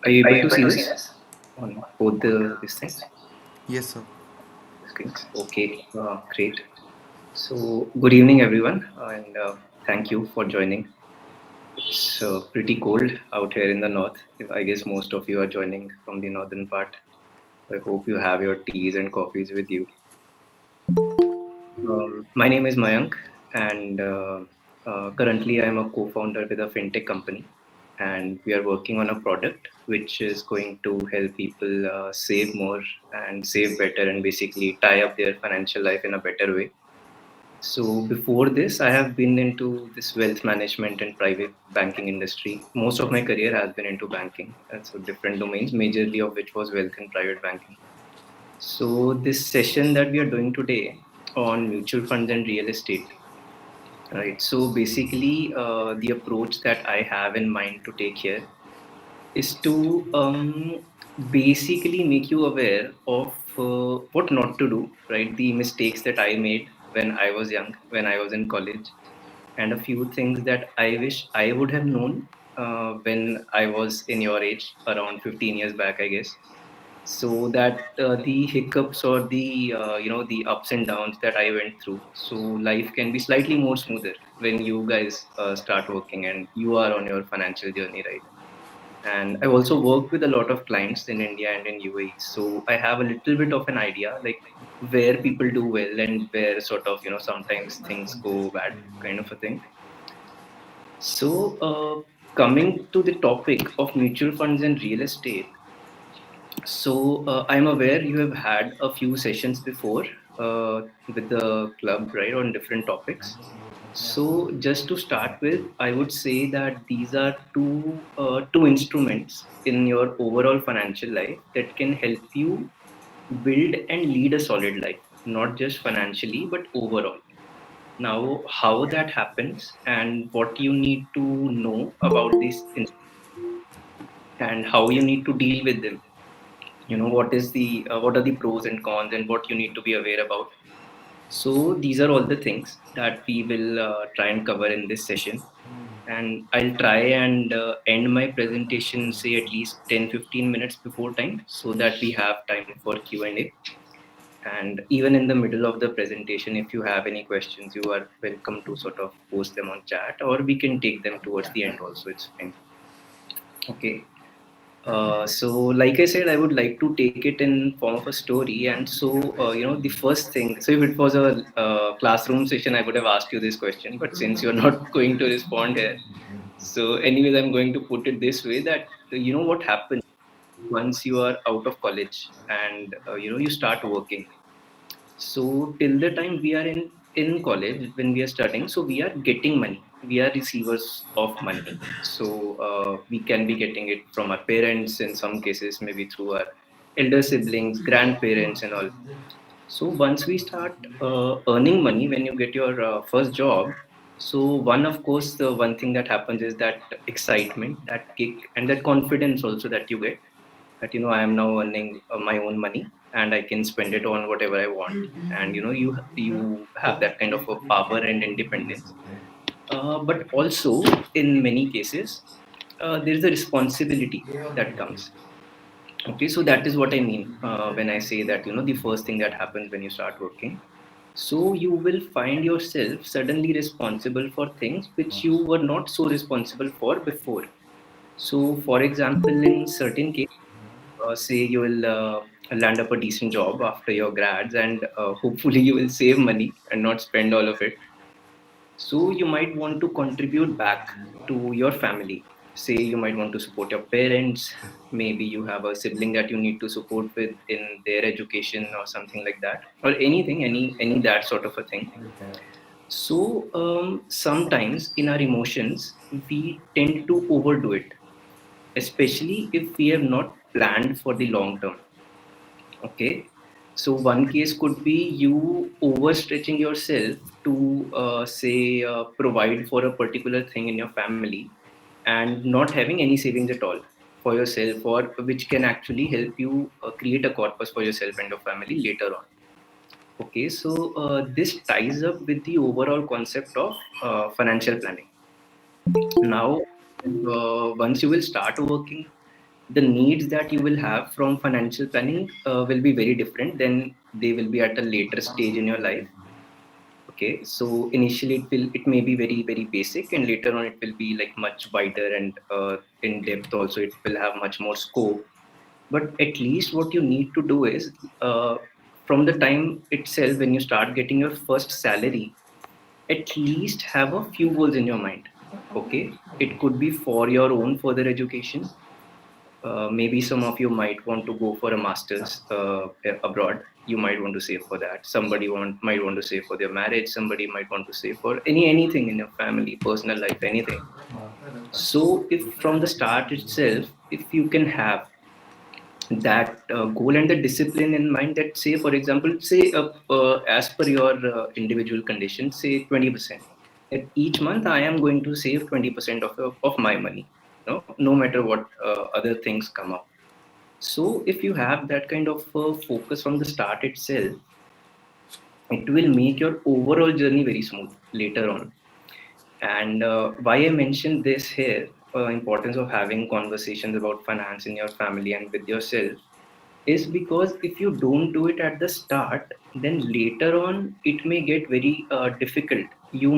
Are you Are able you to able see to see this this? on both these things? Yes, sir. Screens. Okay, great. So, good evening, everyone, and thank you for joining. It's pretty cold out here in the north. I guess most of you are joining from the northern part. I hope you have your teas and coffees with you. My name is Mayank, and currently I am a co-founder with a fintech company, and we are working on a product which is going to help people save more and save better, and basically tie up their financial life in a better way. So before this, I have been into this wealth management and private banking industry. Most of my career has been into banking, so different domains, majorly of which was wealth and private banking. So this session that we are doing today on mutual funds and real estate, right? So basically, the approach that I have in mind to take here is to basically make you aware of what not to do, right? The mistakes that I made when I was young, when I was in college, and a few things that I wish I would have known when I was in your age, around 15 years back, I guess, so that the hiccups or the the ups and downs that I went through, so life can be slightly more smoother when you guys start working and you are on your financial journey, right? And I've also worked with a lot of clients in India and in UAE, so I have a little bit of an idea, like where people do well and where sort of sometimes things go bad, kind of a thing. So coming to the topic of mutual funds and real estate, so I'm aware you have had a few sessions before with the club, right, on different topics. So just to start with, I would say that these are two instruments in your overall financial life that can help you build and lead a solid life, not just financially but overall. Now, how that happens and what you need to know about these and how you need to deal with them, what are the pros and cons and what you need to be aware about. So these are all the things that we will try and cover in this session, and I'll try and end my presentation say at least 10-15 minutes before time, so that we have time for Q&A. And even in the middle of the presentation, if you have any questions, you are welcome to sort of post them on chat, or we can take them towards the end also, it's fine. Okay. So, like I said, I would like to take it in form of a story. And so, the first thing. So, if it was a classroom session, I would have asked you this question. But since you're not going to respond here, so anyways, I'm going to put it this way: that what happens once you are out of college and you start working. So till the time we are in college, when we are studying, so we are getting money. We are receivers of money. So we can be getting it from our parents in some cases, maybe through our elder siblings, grandparents, and all. So once we start earning money, when you get your first job, so one of course the one thing that happens is that excitement, that kick, and that confidence also that you get, that I am now earning my own money and I can spend it on whatever I want, and you have that kind of a power and independence. But also in many cases there is a responsibility that comes. Okay, so that is what I mean when I say that the first thing that happens when you start working, so you will find yourself suddenly responsible for things which you were not so responsible for before. So for example, in certain cases, say you will land up a decent job after your grads, and hopefully you will save money and not spend all of it. So you might want to contribute back to your family. Say you might want to support your parents. Maybe you have a sibling that you need to support with in their education or something like that, or anything, any that sort of a thing. So sometimes in our emotions we tend to overdo it, especially if we have not planned for the long term. Okay. So one case could be you overstretching yourself to say provide for a particular thing in your family and not having any savings at all for yourself, or which can actually help you create a corpus for yourself and your family later on. Okay, so this ties up with the overall concept of financial planning. Now, once you will start working, the needs that you will have from financial planning will be very different. Then they will be at a later stage in your life. Okay, so initially it may be very very basic, and later on it will be like much wider and in depth. Also, it will have much more scope. But at least what you need to do is from the time itself when you start getting your first salary, at least have a few goals in your mind. Okay, it could be for your own further education. Maybe some of you might want to go for a master's abroad. You might want to save for that. Somebody might want to save for their marriage. Somebody might want to save for anything in your family, personal life, anything. So if from the start itself, if you can have that goal and the discipline in mind, that say for example, say as per your individual condition, say 20%, that each month I am going to save 20% of my money, no matter what other things come up. So if you have that kind of focus from the start itself, it will make your overall journey very smooth later on. And why I mentioned this here, importance of having conversations about finance in your family and with yourself, is because if you don't do it at the start, then later on it may get very difficult. You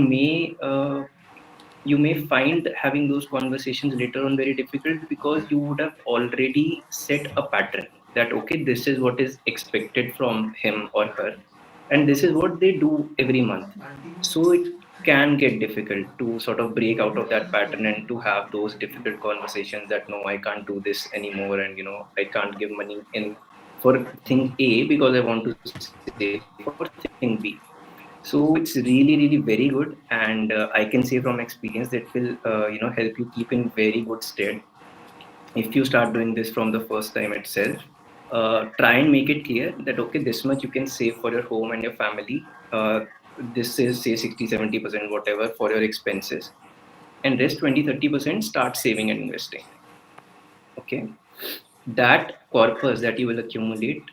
may find having those conversations later on very difficult, because you would have already set a pattern that okay, this is what is expected from him or her, and this is what they do every month. So it can get difficult to sort of break out of that pattern and to have those difficult conversations that no, I can't do this anymore, and I can't give money in for thing A because I want to save for thing B. So it's really really very good, and I can say from experience that will help you keep in very good stead if you start doing this from the first time itself. Try and make it clear that okay, this much you can save for your home and your family. This is say 60-70% whatever for your expenses, and rest 20-30% start saving and investing. Okay, that corpus that you will accumulate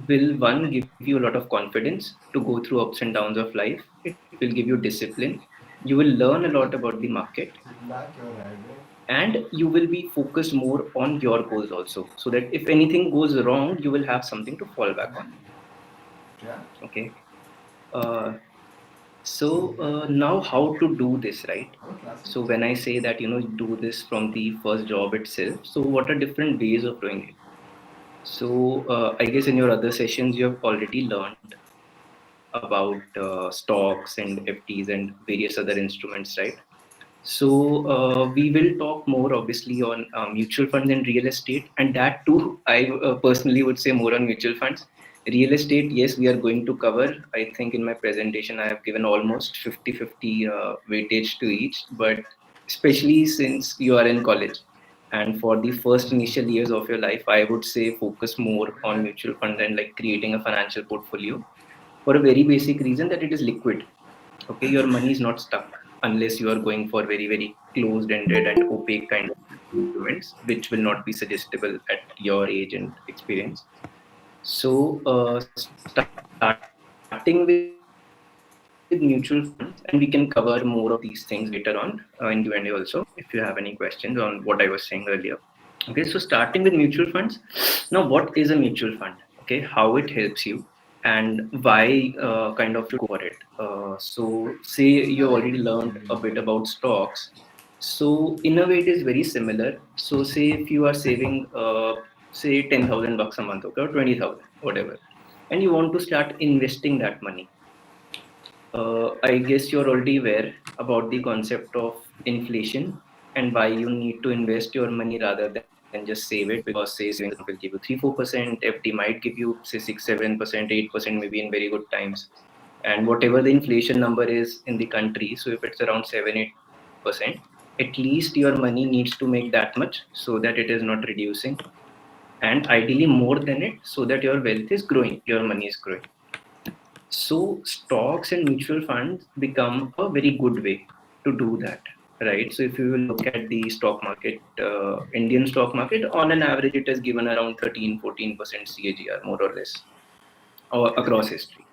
will one give you a lot of confidence to go through ups and downs of life. It will give you discipline. You will learn a lot about the market, and you will be focused more on your goals also, so that if anything goes wrong, you will have something to fall back on. Okay. uh, now how to do this, right? So when I say that do this from the first job itself, so what are different ways of doing it? So I guess in your other sessions you have already learned about stocks and FTs and various other instruments, right? So we will talk more obviously on mutual funds and real estate, and that too I personally would say more on mutual funds. Real estate, yes, we are going to cover. I think in my presentation I have given almost 50-50 weightage to each, but especially since you are in college and for the first initial years of your life, I would say focus more on mutual fund and like creating a financial portfolio, for a very basic reason that it is liquid. Okay, your money is not stuck unless you are going for very very closed ended and opaque kind of instruments, which will not be suggestible at your age and experience. So starting with mutual funds, and we can cover more of these things later on in Q&A also, if you have any questions on what I was saying earlier. Okay, so starting with mutual funds. Now, what is a mutual fund? Okay, how it helps you, and why kind of you should go for it. So say you already learned a bit about stocks. So in a way it is very similar. So say if you are saving say 10,000 bucks a month, okay, or 20,000, whatever, and you want to start investing that money. I guess you're already aware about the concept of inflation and why you need to invest your money rather than just save it, because say savings account will give you 3-4%, FD might give you say 6-7%, 8% maybe in very good times, and whatever the inflation number is in the country. So if it's around 7-8%, at least your money needs to make that much so that it is not reducing, and ideally more than it, so that your wealth is growing, your money is growing. So stocks and mutual funds become a very good way to do that, right? So if you will look at the stock market, Indian stock market, on an average, it has given around 13-14% CAGR, more or less, or across history.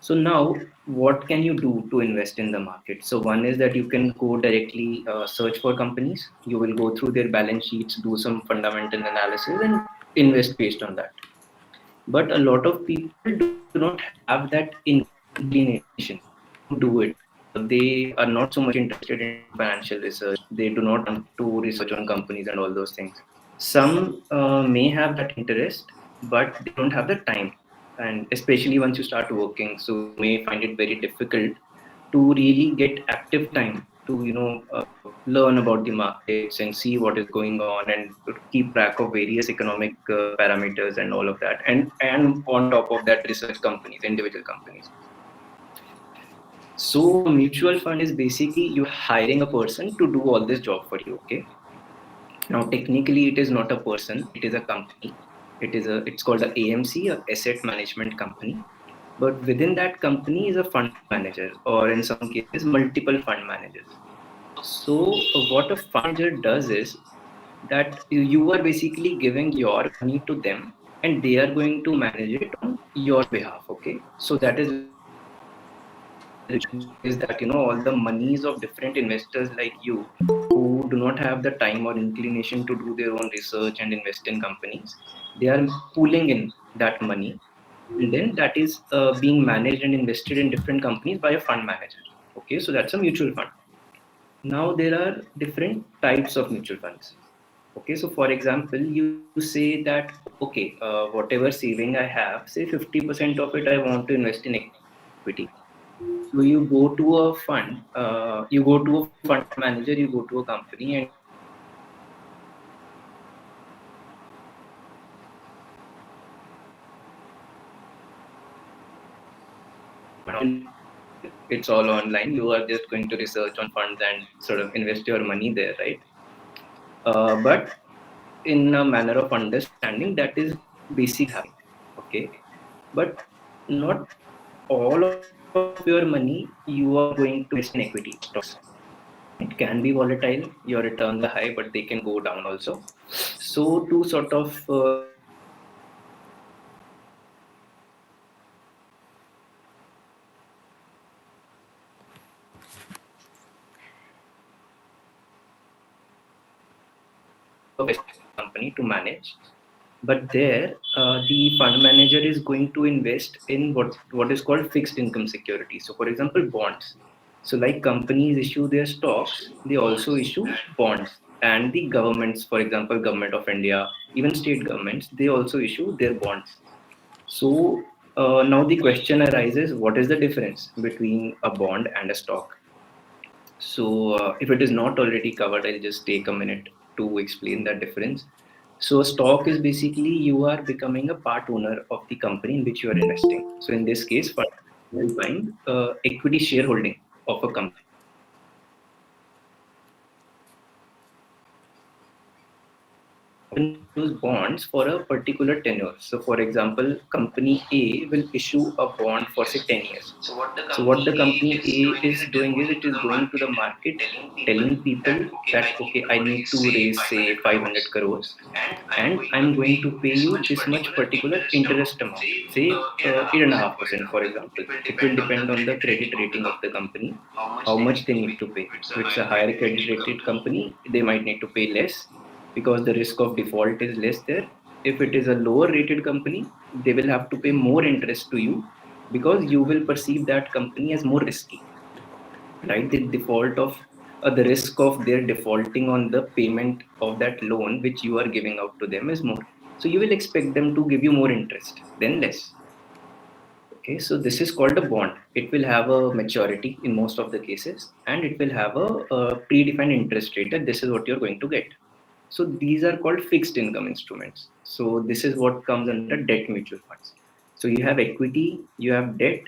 So now, what can you do to invest in the market? So one is that you can go directly search for companies. You will go through their balance sheets, do some fundamental analysis, and invest based on that. But a lot of people do not have that inclination. They don't do it. They are not so much interested in doing financial research. They do not want to research on companies and all those things. Some may have that interest, but they don't have the time. And especially once you start working, so you may find it very difficult to really get active time to learn about the markets and see what is going on and to keep track of various economic parameters and all of that, and on top of that, research companies, individual companies. So a mutual fund is basically you are hiring a person to do all this job for you. Okay, now technically it is not a person, it is a company. It's called a AMC, a asset management company. But within that company is a fund manager, or in some cases multiple fund managers. So what a fund manager does is that you are basically giving your money to them, and they are going to manage it on your behalf. Okay, so that is where the mutual fund is is that all the monies of different investors like you, who do not have the time or inclination to do their own research and invest in companies, they are pooling in that money, and then that is being managed and invested in different companies by a fund manager. Okay, so that's a mutual fund. Now there are different types of mutual funds. Okay, so for example, you say that okay, whatever saving I have, say 50% of it I want to invest in equity. So you go to a fund, you go to a fund manager, you go to a company, and you say that it's all online. You are just going to research on funds and sort of invest your money there, right? But in a manner of understanding, that is basically happening. Okay, but not all of your money you are going to invest in equity stocks. It can be volatile. Your returns are high, but they can go down also. So to sort of company to manage, but there the fund manager is going to invest in what is called fixed income securities. So for example, bonds. So like companies issue their stocks, they also issue bonds. And the governments, for example, government of India, even state governments, they also issue their bonds. So now the question arises, what is the difference between a bond and a stock? So, if it is not already covered, I'll just take a minute to explain that difference. So, a stock is basically you are becoming a part owner of the company in which you are investing. So, in this case, fund will find equity shareholding of a company. Use bonds for a particular tenure. So, for example, company A will issue a bond for say 10 years. So, what the company A is doing is it is going to the market telling people that okay, I need to raise say 500 crores, and I'm going to pay you this much particular interest amount, say 8.5%, for example. It will depend on the credit rating of the company, how much they need to pay. So, it's a higher credit rated company, they might need to pay less because the risk of default is less there. If it is a lower rated company, they will have to pay more interest to you because you will perceive that company as more risky, right? The default of the risk of their defaulting on the payment of that loan which you are giving out to them is more. So you will expect them to give you more interest than less. Okay, so this is called a bond. It will have a maturity in most of the cases, and it will have a predefined interest rate that this is what you're going to get. So these are called fixed income instruments. So this is what comes under debt mutual funds. So you have equity, you have debt,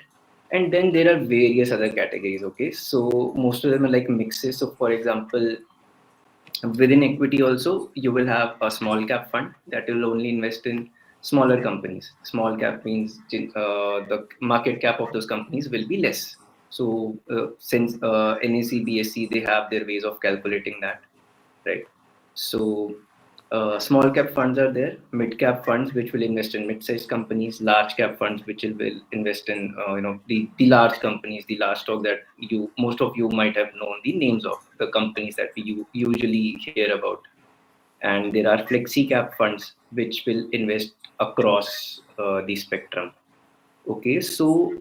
and then there are various other categories. Okay, so most of them are like mixes. So for example, within equity also you will have a small cap fund that will only invest in smaller companies. Small cap means the market cap of those companies will be less. So since NAC, BSC, they have their ways of calculating that, right? So Small cap funds are there, mid cap funds which will invest in mid-sized companies, large cap funds which will invest in the large companies, the large stock that most of you might have known the names of the companies that we usually hear about. And there are flexi cap funds which will invest across the spectrum. Okay, so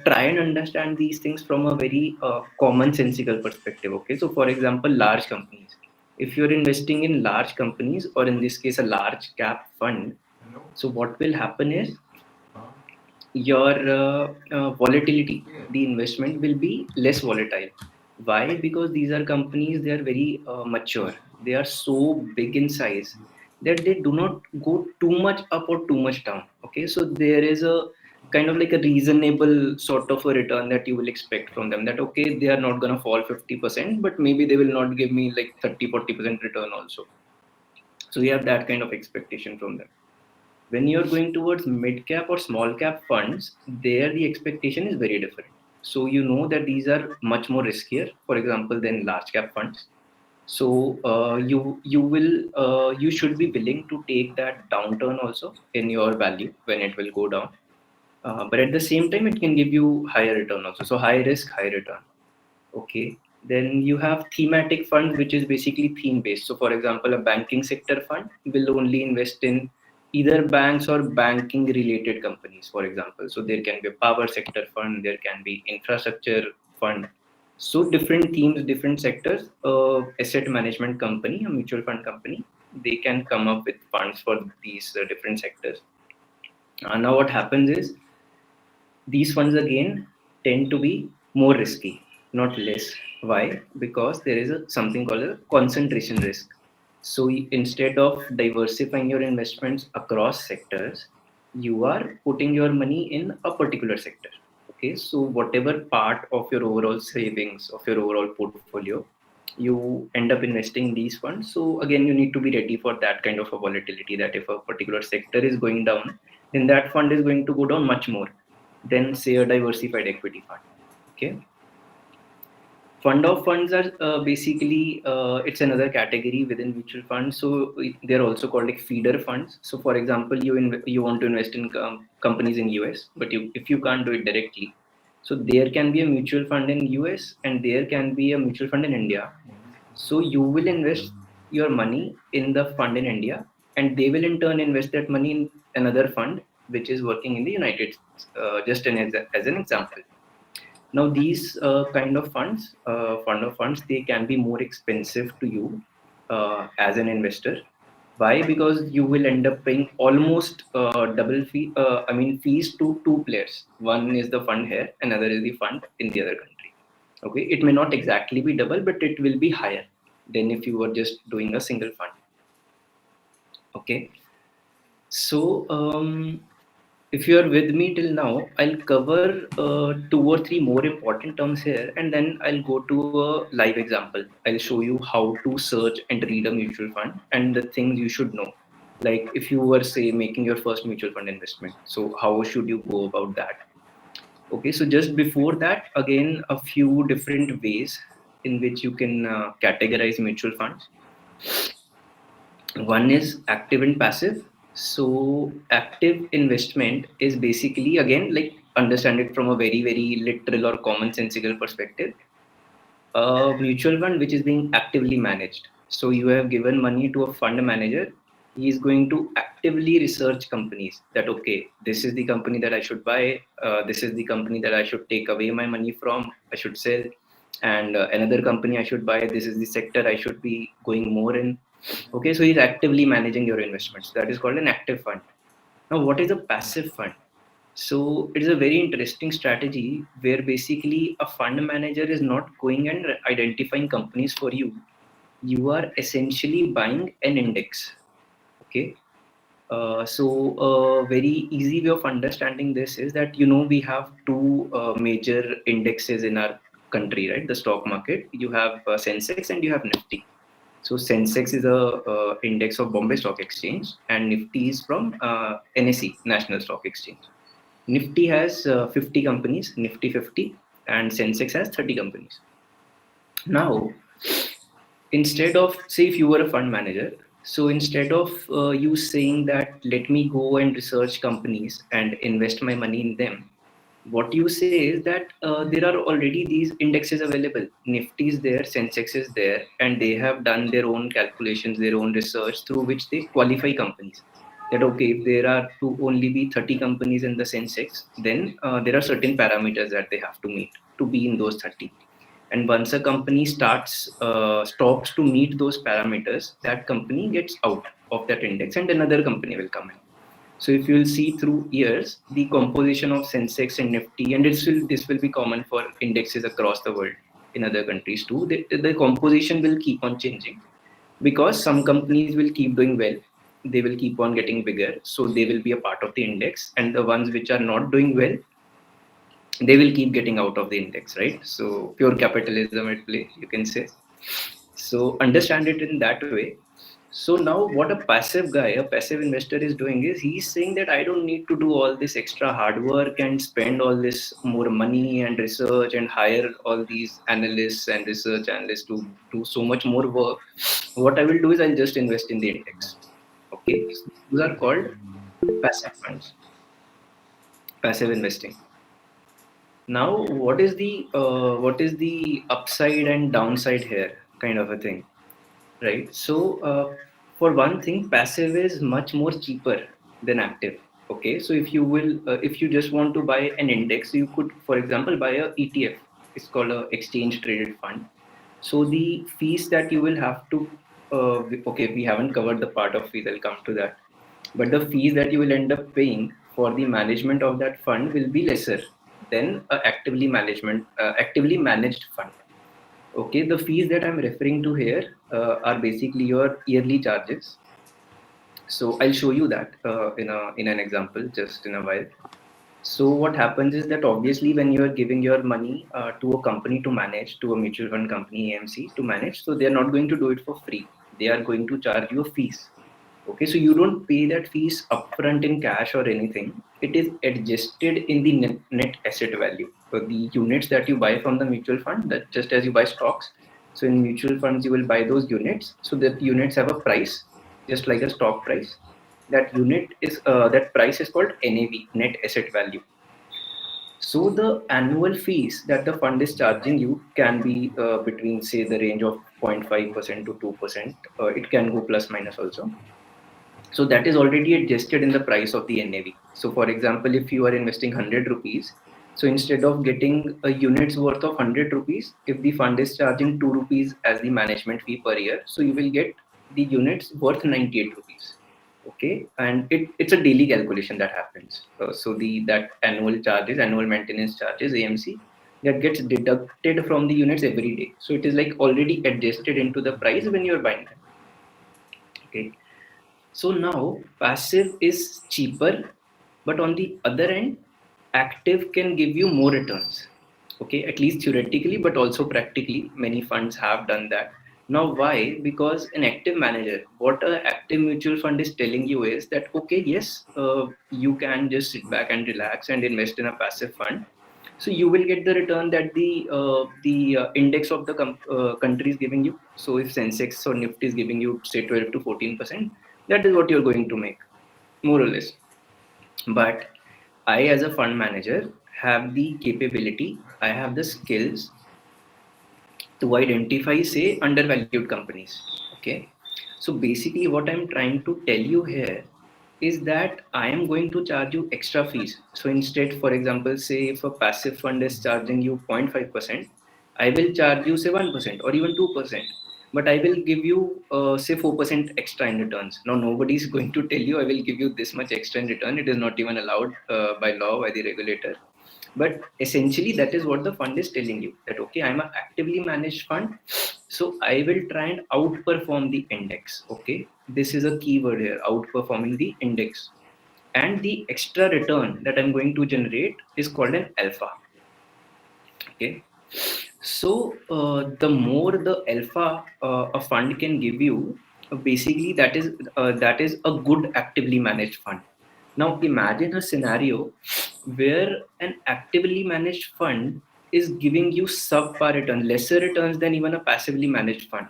try and understand these things from a very commonsensical perspective. Okay, so for example, large companies. If you're investing in large companies, or in this case, a large cap fund, so what will happen is your volatility, the investment will be less volatile. Why? Because these are companies, they are very mature. They are so big in size that they do not go too much up or too much down. Okay, so there is a kind of like a reasonable sort of a return that you will expect from them, that okay, they are not going to fall 50%, but maybe they will not give me like 30-40% return also. So we have that kind of expectation from them. When you're going towards mid cap or small cap funds, there the expectation is very different. So you know that these are much more riskier, for example, than large cap funds. So you should be willing to take that downturn also in your value when it will go down. But at the same time, it can give you higher return also. So high risk, high return. Okay. Then you have thematic funds, which is basically theme based. So, for example, a banking sector fund will only invest in either banks or banking related companies, for example. So, there can be a power sector fund, there can be infrastructure fund. So, different themes, different sectors, asset management company, a mutual fund company, they can come up with funds for these different sectors. Now, what happens is these funds again tend to be more risky, not less. Why? Because there is something called a concentration risk. So instead of diversifying your investments across sectors, you are putting your money in a particular sector. Okay, so whatever part of your overall savings, of your overall portfolio, you end up investing in these funds. So again, you need to be ready for that kind of a volatility, that if a particular sector is going down, then that fund is going to go down much more than say a diversified equity fund. Okay, fund of funds are basically it's another category within mutual funds. So they're also called like feeder funds. So for example, you want to invest in companies in US, but if you can't do it directly, so there can be a mutual fund in US and there can be a mutual fund in India. So you will invest your money in the fund in India, and they will in turn invest that money in another fund which is working in the United States. As an example. Now these kind of fund of funds, they can be more expensive to you as an investor. Why? Because you will end up paying almost double fee. I mean fees to two players. One is the fund here, another is the fund in the other country. Okay, it may not exactly be double, but it will be higher than if you were just doing a single fund. Okay, so if you are with me till now, I'll cover two or three more important terms here, and then I'll go to a live example. I'll show you how to search and read a mutual fund and the things you should know. Like if you were, say, making your first mutual fund investment, so how should you go about that? Okay, so just before that, again, a few different ways in which you can categorize mutual funds. One is active and passive. So active investment is basically, again, like understand it from a very very literal or commonsensical perspective, a mutual fund which is being actively managed. So you have given money to a fund manager. He is going to actively research companies, that okay, this is the company that I should buy, this is the company that I should take away my money from, I should sell, and another company I should buy, this is the sector I should be going more in. Okay, so he's actively managing your investments. That is called an active fund. Now, what is a passive fund? So it is a very interesting strategy where basically a fund manager is not going and identifying companies for you. You are essentially buying an index. Okay. So a very easy way of understanding this is that we have two major indexes in our country, right? The stock market. You have Sensex and you have Nifty. So Sensex is a index of Bombay Stock Exchange, and Nifty is from NSE, National Stock Exchange. Nifty has 50 companies, Nifty 50, and Sensex has 30 companies. Now, instead of, say, if you were a fund manager, So instead of you saying that, let me go and research companies and invest my money in them, what you say is that there are already these indexes available. Nifty is there, Sensex is there, and they have done their own calculations, their own research through which they qualify companies. That okay, if there are to only be 30 companies in the Sensex, then there are certain parameters that they have to meet to be in those 30. And once a company stops to meet those parameters, that company gets out of that index and another company will come in. So if you will see through years, the composition of Sensex and Nifty, and this will be common for indexes across the world in other countries too. The composition will keep on changing because some companies will keep doing well. They will keep on getting bigger, so they will be a part of the index. And the ones which are not doing well, they will keep getting out of the index, right? So pure capitalism at play, you can say. So understand it in that way. So now what a passive investor is doing is he's saying that I don't need to do all this extra hard work and spend all this more money and research and hire all these analysts and research analysts to do so much more work. What I will do is I'll just invest in the index. Okay, so those are called passive funds, passive investing. Now, what is the upside and downside here, kind of a thing, right? So, for one thing, passive is much more cheaper than active. Okay, so if you just want to buy an index, you could, for example, buy a ETF. It's called a exchange traded fund. So the fees that you will have to, okay, we haven't covered the part of fees. I'll come to that. But the fees that you will end up paying for the management of that fund will be lesser than a actively managed fund. Okay, the fees that I'm referring to here are basically your yearly charges. So I'll show you that in an example just in a while. So what happens is that obviously when you are giving your money to a company to manage, to a mutual fund company, AMC to manage, so they are not going to do it for free. They are going to charge you fees. Okay, so you don't pay that fees upfront in cash or anything. It is adjusted in the net asset value. So the units that you buy from the mutual fund, that just as you buy stocks. So in mutual funds, you will buy those units. So that units have a price, just like a stock price. That price is called NAV, net asset value. So the annual fees that the fund is charging you can be between, say, the range of 0.5% to 2%. It can go plus minus also. So that is already adjusted in the price of the NAV. So for example, if you are investing 100 rupees, so instead of getting a unit's worth of 100 rupees, if the fund is charging 2 rupees as the management fee per year, so you will get the units worth 98 rupees. Okay, and it's a daily calculation that happens. So that annual maintenance charges, AMC, that gets deducted from the units every day. So it is like already adjusted into the price when you're buying them. Okay, so now passive is cheaper, but on the other end, active can give you more returns. Okay, at least theoretically, but also practically, many funds have done that. Now, why? Because an active manager, what an active mutual fund is telling you is that, okay, yes, you can just sit back and relax and invest in a passive fund. So you will get the return that the index of the country is giving you. So if Sensex or Nifty is giving you say 12 to 14%, that is what you're going to make, more or less. But I, as a fund manager, have the capability, I have the skills to identify, say, undervalued companies. Okay. So basically, what I'm trying to tell you here is that I am going to charge you extra fees. So instead, for example, say if a passive fund is charging you 0.5%, I will charge you say 1% or even 2%. But I will give you say 4% extra in returns. Now nobody is going to tell you I will give you this much extra in return. It is not even allowed by law, by the regulator. But essentially, that is what the fund is telling you, that okay, I'm an actively managed fund, so I will try and outperform the index. Okay, this is a keyword here, outperforming the index. And the extra return that I'm going to generate is called an alpha. Okay, so the more the alpha a fund can give you, basically that is a good actively managed fund. Now imagine a scenario where an actively managed fund is giving you subpar returns, lesser returns than even a passively managed fund.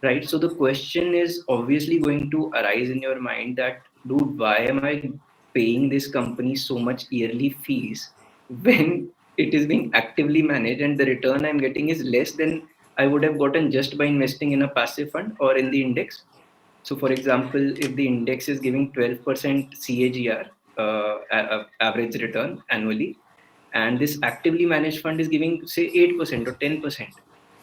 right? So the question is obviously going to arise in your mind that, dude, why am I paying this company so much yearly fees when it is being actively managed and the return I'm getting is less than I would have gotten just by investing in a passive fund or in the index? So, for example, if the index is giving 12% CAGR, average return annually, and this actively managed fund is giving, say, 8% or 10%.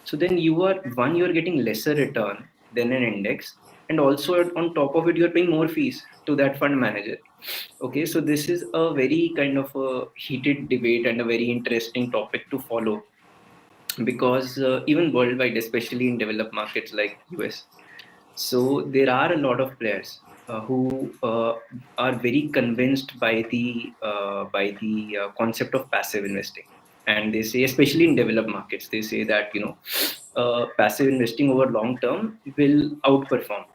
So then you're getting lesser return than an index, and also on top of it, you're paying more fees to that fund manager. Okay, so this is a very kind of a heated debate and a very interesting topic to follow, because even worldwide, especially in developed markets like US, so there are a lot of players who are very convinced by the concept of passive investing, and they say, especially in developed markets, they say that passive investing over long term will outperform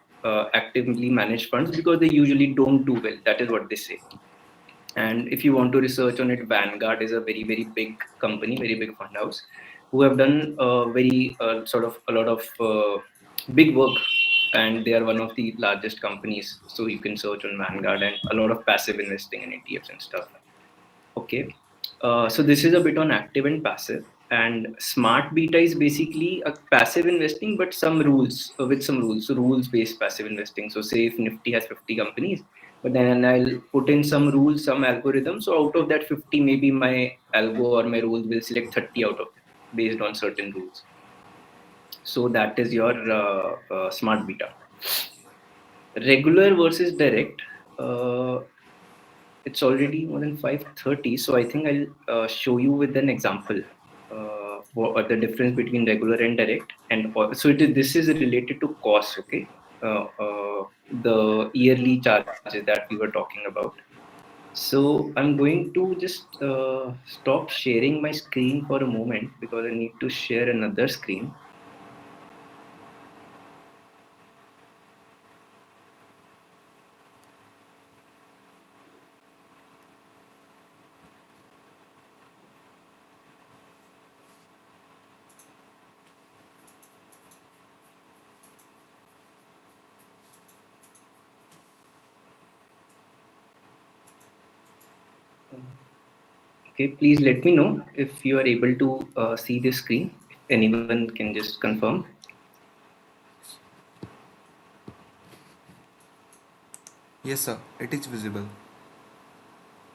actively managed funds because they usually don't do well. That is what they say. And if you want to research on it, Vanguard is a very, very big company, very big fund house, who have done very sort of a lot of big work, and they are one of the largest companies. So you can search on Vanguard and a lot of passive investing in ETFs and stuff. Okay. So this is a bit on active and passive. And smart beta is basically a passive investing, but some rules with some rules. So rules based passive investing. So say if Nifty has 50 companies, but then I'll put in some rules, some algorithm. So out of that 50, maybe my algo or my rules will select 30 out of them based on certain rules. So that is your smart beta. Regular versus direct. It's already more than 5:30, so I think I'll show you with an example what the difference between regular and direct. And so this is related to costs, okay? The yearly charges that we were talking about. So I'm going to just stop sharing my screen for a moment because I need to share another screen. Okay, please let me know if you are able to see this screen. If anyone can just confirm. Yes, sir. It is visible.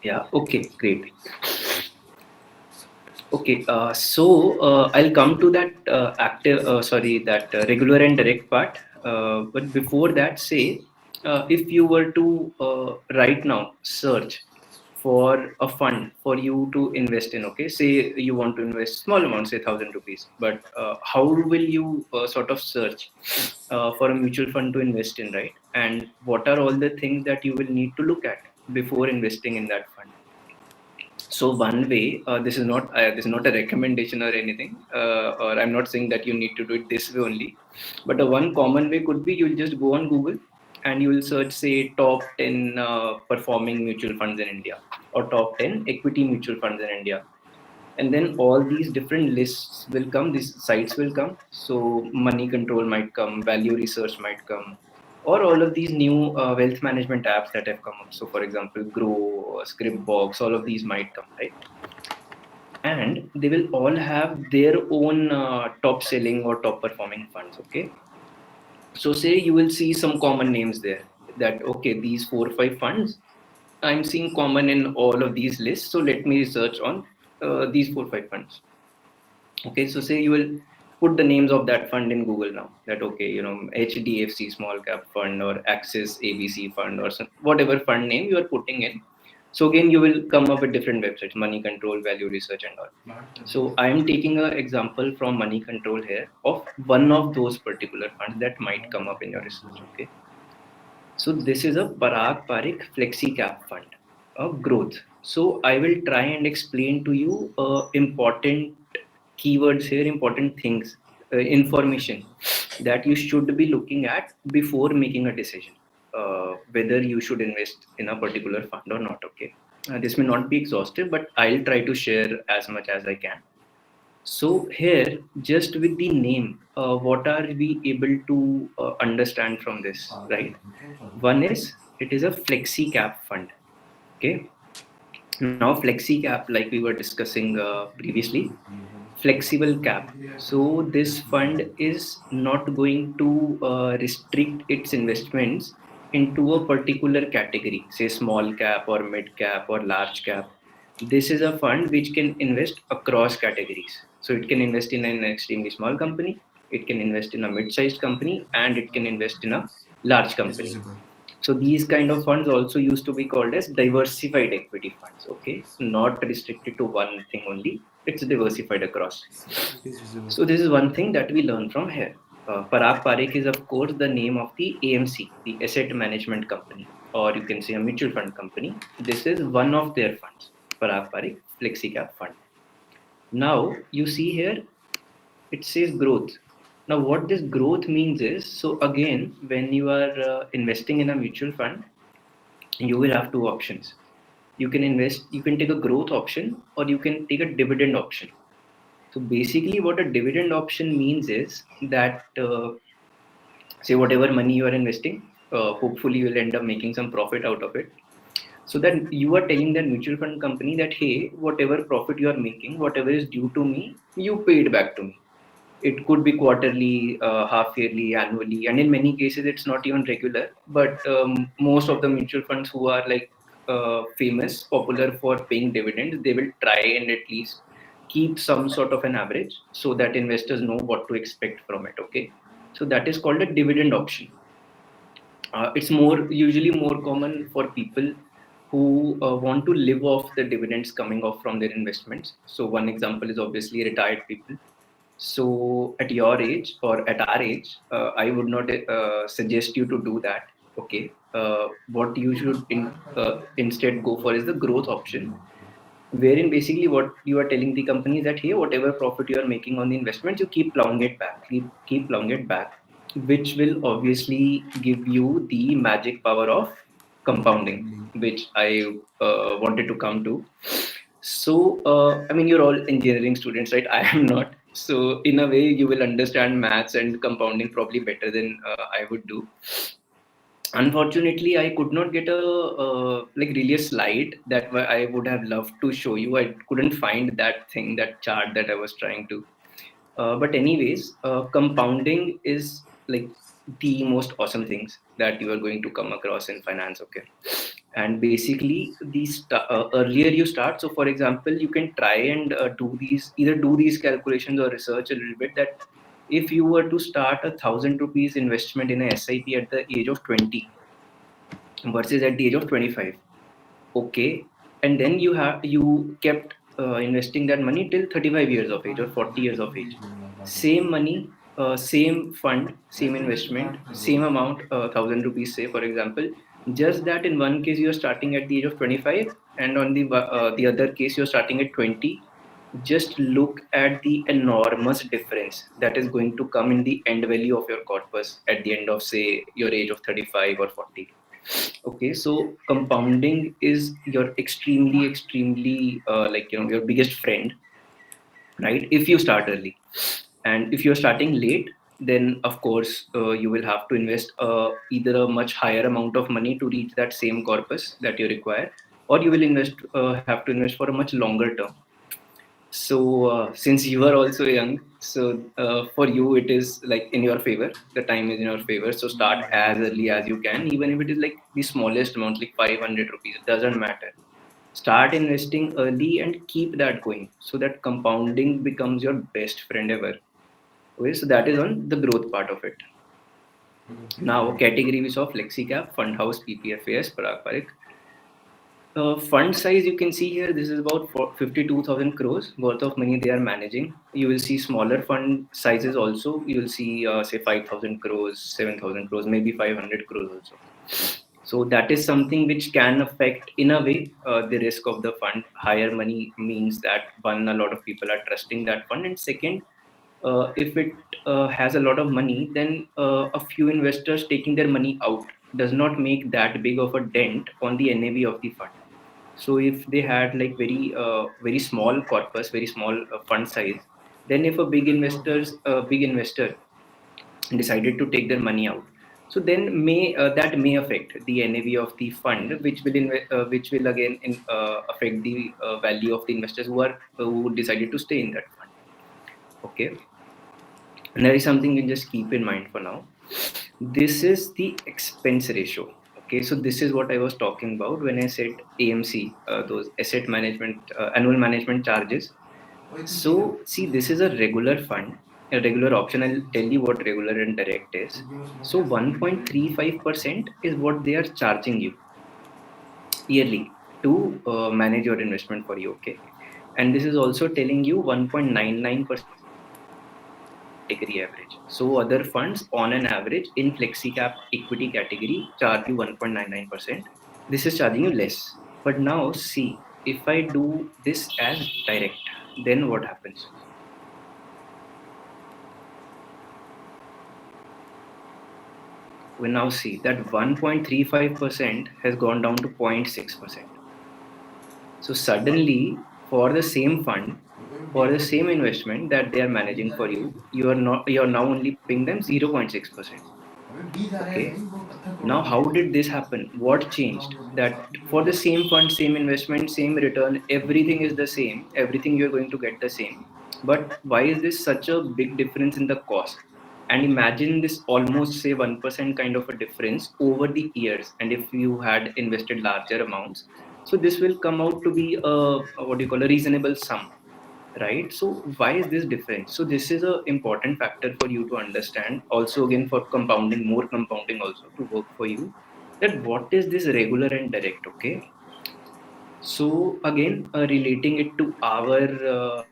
Yeah, okay, great. Okay, so I'll come to that that regular and direct part. But before that, say, if you were to right now search for a fund for you to invest in, okay, say you want to invest small amount, say 1,000 rupees, but how will you sort of search for a mutual fund to invest in, right? And what are all the things that you will need to look at before investing in that fund? So one way, this is not a recommendation or anything, or I'm not saying that you need to do it this way only, but a one common way could be you'll just go on Google and you will search, say, top 10 performing mutual funds in India or top 10 equity mutual funds in India, and then all these different lists will come, these sites will come. So money control might come, value research might come, or all of these new wealth management apps that have come up. So for example, Grow, Scriptbox, all of these might come, right? And they will all have their own top selling or top performing funds. Okay, so say you will see some common names there, that okay, these 4 or 5 funds I'm seeing common in all of these lists, so let me research on these 4 or 5 funds. Okay, so say you will put the names of that fund in Google now, that okay, HDFC small cap fund or Axis ABC fund or whatever fund name you are putting in. So again, you will come up with different websites, Money Control, Value Research, and all. So I am taking an example from Money Control here of one of those particular funds that might come up in your research. Okay, so this is a Parag Parikh Flexi Cap Fund of growth. So I will try and explain to you important keywords here, important things, information that you should be looking at before making a decision whether you should invest in a particular fund or not. Okay, this may not be exhaustive, but I'll try to share as much as I can. So here, just with the name, what are we able to understand from this, right? One is it is a flexi cap fund. Okay. Now flexi cap, like we were discussing previously, flexible cap. So this fund is not going to restrict its investments into a particular category, say small cap or mid cap or large cap. This is a fund which can invest across categories. So it can invest in an extremely small company, it can invest in a mid-sized company, and it can invest in a large It is company. visible. So these kind of funds also used to be called as diversified equity funds. Okay, not restricted to one thing only. It's diversified across. It is visible. So this is one thing that we learn from here. Parag Parekh is of course the name of the AMC, the Asset Management Company, or you can say a mutual fund company. This is one of their funds, Parag Parekh FlexiCap Fund. Now you see here it says growth. Now what this growth means is, so again when you are investing in a mutual fund, you will have two options. You can invest, you can take a growth option or you can take a dividend option. So basically what a dividend option means is that say whatever money you are investing, hopefully you will end up making some profit out of it. So that you are telling that mutual fund company that hey, whatever profit you are making, whatever is due to me, you pay it back to me. It could be quarterly, half yearly, annually, and in many cases it's not even regular. But most of the mutual funds who are like famous, popular for paying dividends, they will try and at least keep some sort of an average so that investors know what to expect from it. Okay, so that is called a dividend option. It's more usually more common for people who want to live off the dividends coming off from their investments. So one example is obviously retired people. So at your age or at our age, I would not suggest you to do that. Okay. What you should instead go for is the growth option, wherein basically what you are telling the company is that hey, whatever profit you are making on the investments, you keep plowing it back, keep plowing it back, which will obviously give you the magic power of compounding, which I wanted to come to. So I mean, you're all engineering students, right? I am not. So in a way you will understand maths and compounding probably better than I would do. Unfortunately, I could not get a like really a slide that I would have loved to show you. I couldn't find that thing, that chart that I was trying to. But anyways, compounding is like the most awesome things that you are going to come across in finance. Okay, and basically these earlier you start. So for example, you can try and do these, either do these calculations or research a little bit, that if you were to start 1,000 rupees investment in a SIP at the age of 20 versus at the age of 25. Okay, and then you kept investing that money till 35 years of age or 40 years of age. Same money, same fund, same investment, same amount, 1,000 rupees, say for example. Just that in one case you're starting at the age of 25, and on the other case you're starting at 20. Just look at the enormous difference that is going to come in the end value of your corpus at the end of say your age of 35 or 40. Okay, so compounding is your extremely like your biggest friend, right? If you start early, and if you're starting late, then of course you will have to invest either a much higher amount of money to reach that same corpus that you require, or you will have to invest for a much longer term. So, since you are also young, so for you it is like in your favor. The time is in your favor. So start as early as you can, even if it is like the smallest amount, like 500 rupees. It doesn't matter. Start investing early and keep that going, so that compounding becomes your best friend ever. Okay, so that is on the growth part of it. Now, category we saw FlexiCap, Fund House, PPFAS, Parag Parekh. Fund size you can see here, this is about 52,000 crores worth of money they are managing. You will see smaller fund sizes also. You will see, say, 5,000 crores, 7,000 crores, maybe 500 crores also. So that is something which can affect, in a way, the risk of the fund. Higher money means that one, a lot of people are trusting that fund, and second, if it has a lot of money, then a few investors taking their money out does not make that big of a dent on the NAV of the fund. So if they had like very small corpus, very small fund size, Then if a big investor decided to take their money out, so then that may affect the NAV of the fund, which will again affect the value of the investors who decided to stay in that fund. Okay, and there is something you just keep in mind for now. This is the expense ratio. Okay, so this is what I was talking about when I said AMC, those asset management annual management charges. So, see, this is a regular fund, a regular option. I'll tell you what regular and direct is. So, 1.35% is what they are charging you yearly to manage your investment for you. Okay. And this is also telling you 1.99% is the category average. So, other funds on an average in FlexiCap equity category charge you 1.99%. This is charging you less. But now, see, if I do this as direct, then what happens? We now see that 1.35% has gone down to 0.6%. So suddenly, for the same fund, for the same investment that they are managing for you, you are now only paying them 0.6%. Okay. Now, how did this happen? What changed? That for the same fund, same investment, same return, everything is the same. Everything you're going to get the same. But why is this such a big difference in the cost? And imagine this almost say 1% kind of a difference over the years. And if you had invested larger amounts, so this will come out to be a what do you call a reasonable sum, right? So why is this different? So this is a important factor for you to understand, also again for compounding, more compounding also to work for you, that what is this regular and direct. Okay, so again, relating it to our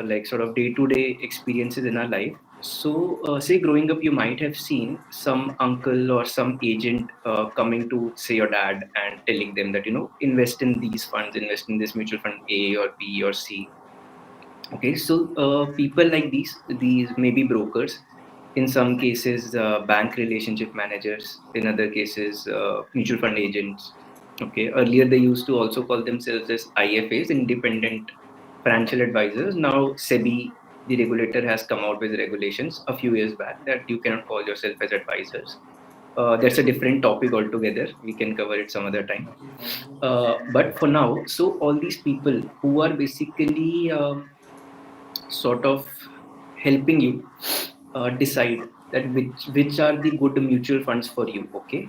like sort of day-to-day experiences in our life. So say growing up, you might have seen some uncle or some agent coming to say your dad and telling them that invest in these funds, invest in this mutual fund A or B or C. Okay, so people like these may be brokers, in some cases bank relationship managers, in other cases mutual fund agents. Okay, earlier they used to also call themselves as IFAs, independent financial advisors. Now SEBI, the regulator, has come out with regulations a few years back that you cannot call yourself as advisors. That's a different topic altogether. We can cover it some other time. But for now, so all these people who are basically sort of helping you decide that which are the good mutual funds for you. Okay,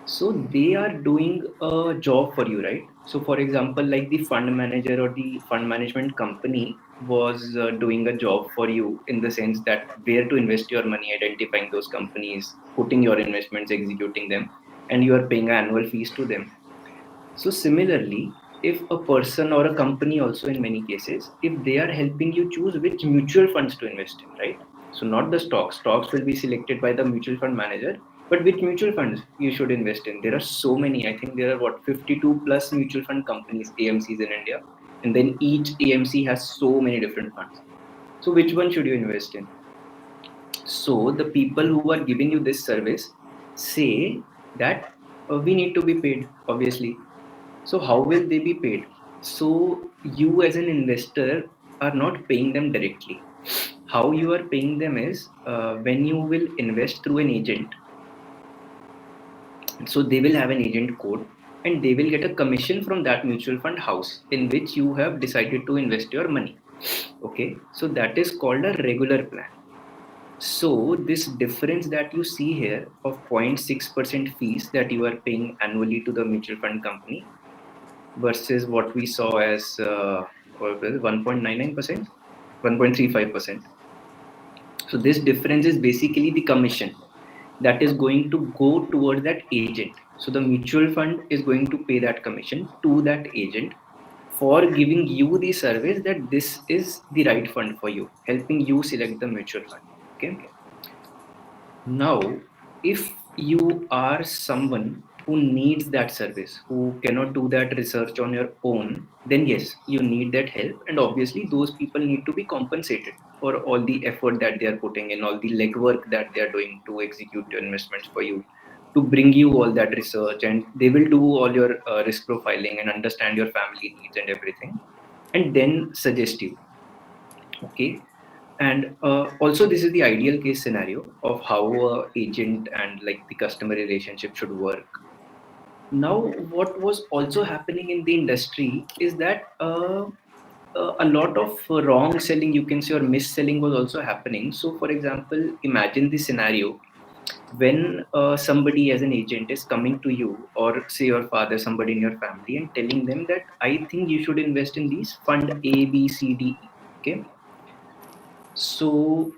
so they are doing a job for you, right? So for example, like the fund manager or the fund management company was doing a job for you in the sense that where to invest your money, identifying those companies, putting your investments, executing them, and you are paying annual fees to them. So similarly, if a person or a company also in many cases, if they are helping you choose which mutual funds to invest in, right? So not the stocks. Stocks will be selected by the mutual fund manager, but which mutual funds you should invest in. There are so many. I think there are what 52 plus mutual fund companies, AMCs in India, and then each AMC has so many different funds. So which one should you invest in? So the people who are giving you this service say that we need to be paid, obviously. So how will they be paid? So you as an investor are not paying them directly. How you are paying them is when you will invest through an agent. So they will have an agent code and they will get a commission from that mutual fund house in which you have decided to invest your money. Okay, so that is called a regular plan. So this difference that you see here of 0.6% fees that you are paying annually to the mutual fund company versus what we saw as 1.99%, 1.35%. So this difference is basically the commission that is going to go towards that agent. So the mutual fund is going to pay that commission to that agent for giving you the service that this is the right fund for you, helping you select the mutual fund. Okay. Now, if you are someone who needs that service, who cannot do that research on your own, then yes, you need that help. And obviously, those people need to be compensated for all the effort that they are putting in, all the legwork that they are doing to execute your investments for you, to bring you all that research. And they will do all your risk profiling and understand your family needs and everything, and then suggest you. Okay, And also, this is the ideal case scenario of how agent and like the customer relationship should work. Now, what was also happening in the industry is that a lot of wrong selling, you can say, or mis-selling was also happening. So, for example, imagine the scenario when somebody as an agent is coming to you, or say your father, somebody in your family, and telling them that I think you should invest in these fund A, B, C, D, E. Okay. So,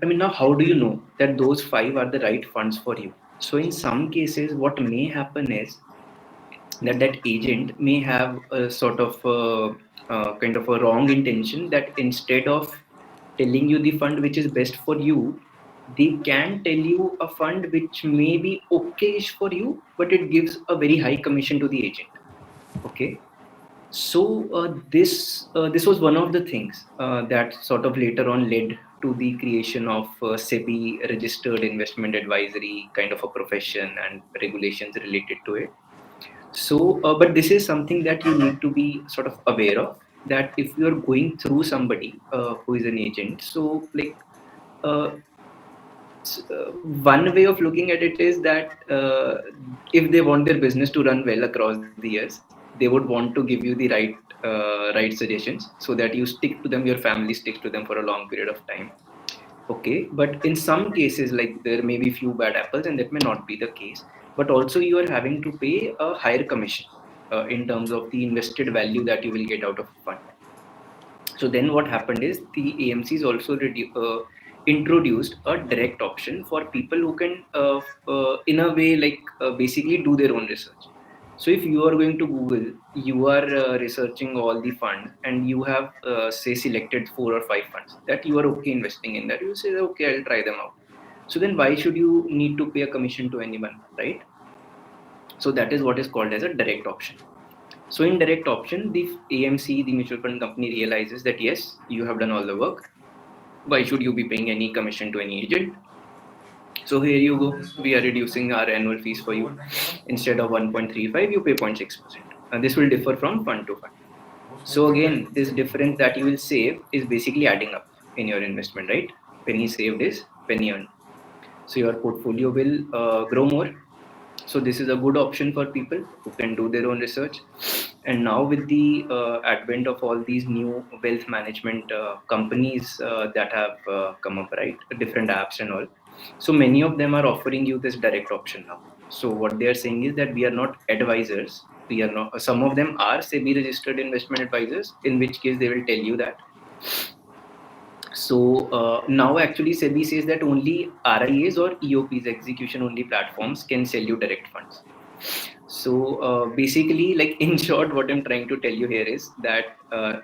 I mean, now how do you know that those five are the right funds for you? So, in some cases, what may happen is that that agent may have a sort of kind of a wrong intention, that instead of telling you the fund which is best for you, they can tell you a fund which may be okayish for you, but it gives a very high commission to the agent. Okay. So this was one of the things that sort of later on led to the creation of SEBI registered investment advisory kind of a profession and regulations related to it. So, but this is something that you need to be sort of aware of, that if you are going through somebody who is an agent, so like uh, one way of looking at it is that if they want their business to run well across the years, they would want to give you the right suggestions so that you stick to them, your family sticks to them for a long period of time. Okay, but in some cases, like there may be few bad apples, and that may not be the case. But also, you are having to pay a higher commission in terms of the invested value that you will get out of a fund. So then what happened is the AMCs also introduced a direct option for people who can, in a way, like basically do their own research. So if you are going to Google, you are researching all the funds, and you have, say, selected four or five funds that you are okay investing in. That you say, okay, I'll try them out. So then why should you need to pay a commission to anyone, right? So that is what is called as a direct option. So in direct option, the AMC, the mutual fund company, realizes that yes, you have done all the work. Why should you be paying any commission to any agent? So here you go. We are reducing our annual fees for you. Instead of 1.35, you pay 0.6%. And this will differ from fund to fund. So again, this difference that you will save is basically adding up in your investment, right? Penny saved is penny earned. So your portfolio will grow more. So this is a good option for people who can do their own research. And now with the advent of all these new wealth management companies that have come up, right, different apps and all, so many of them are offering you this direct option now. So what they are saying is that we are not advisors, we are not, some of them are SEBI registered investment advisors, in which case they will tell you that. So now actually SEBI says that only RIAs or EOPs, execution only platforms, can sell you direct funds. So basically, like in short, what I'm trying to tell you here is that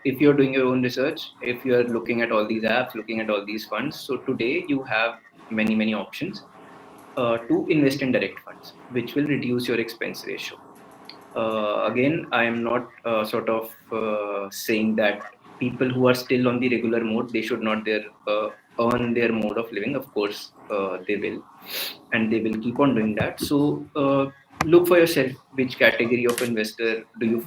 if you're doing your own research, if you're looking at all these apps, looking at all these funds, so today you have many options to invest in direct funds, which will reduce your expense ratio. Again, I am not sort of saying that people who are still on the regular mode, they should not earn their mode of living. Of course, they will, and they will keep on doing that. So look for yourself. Which category of investor do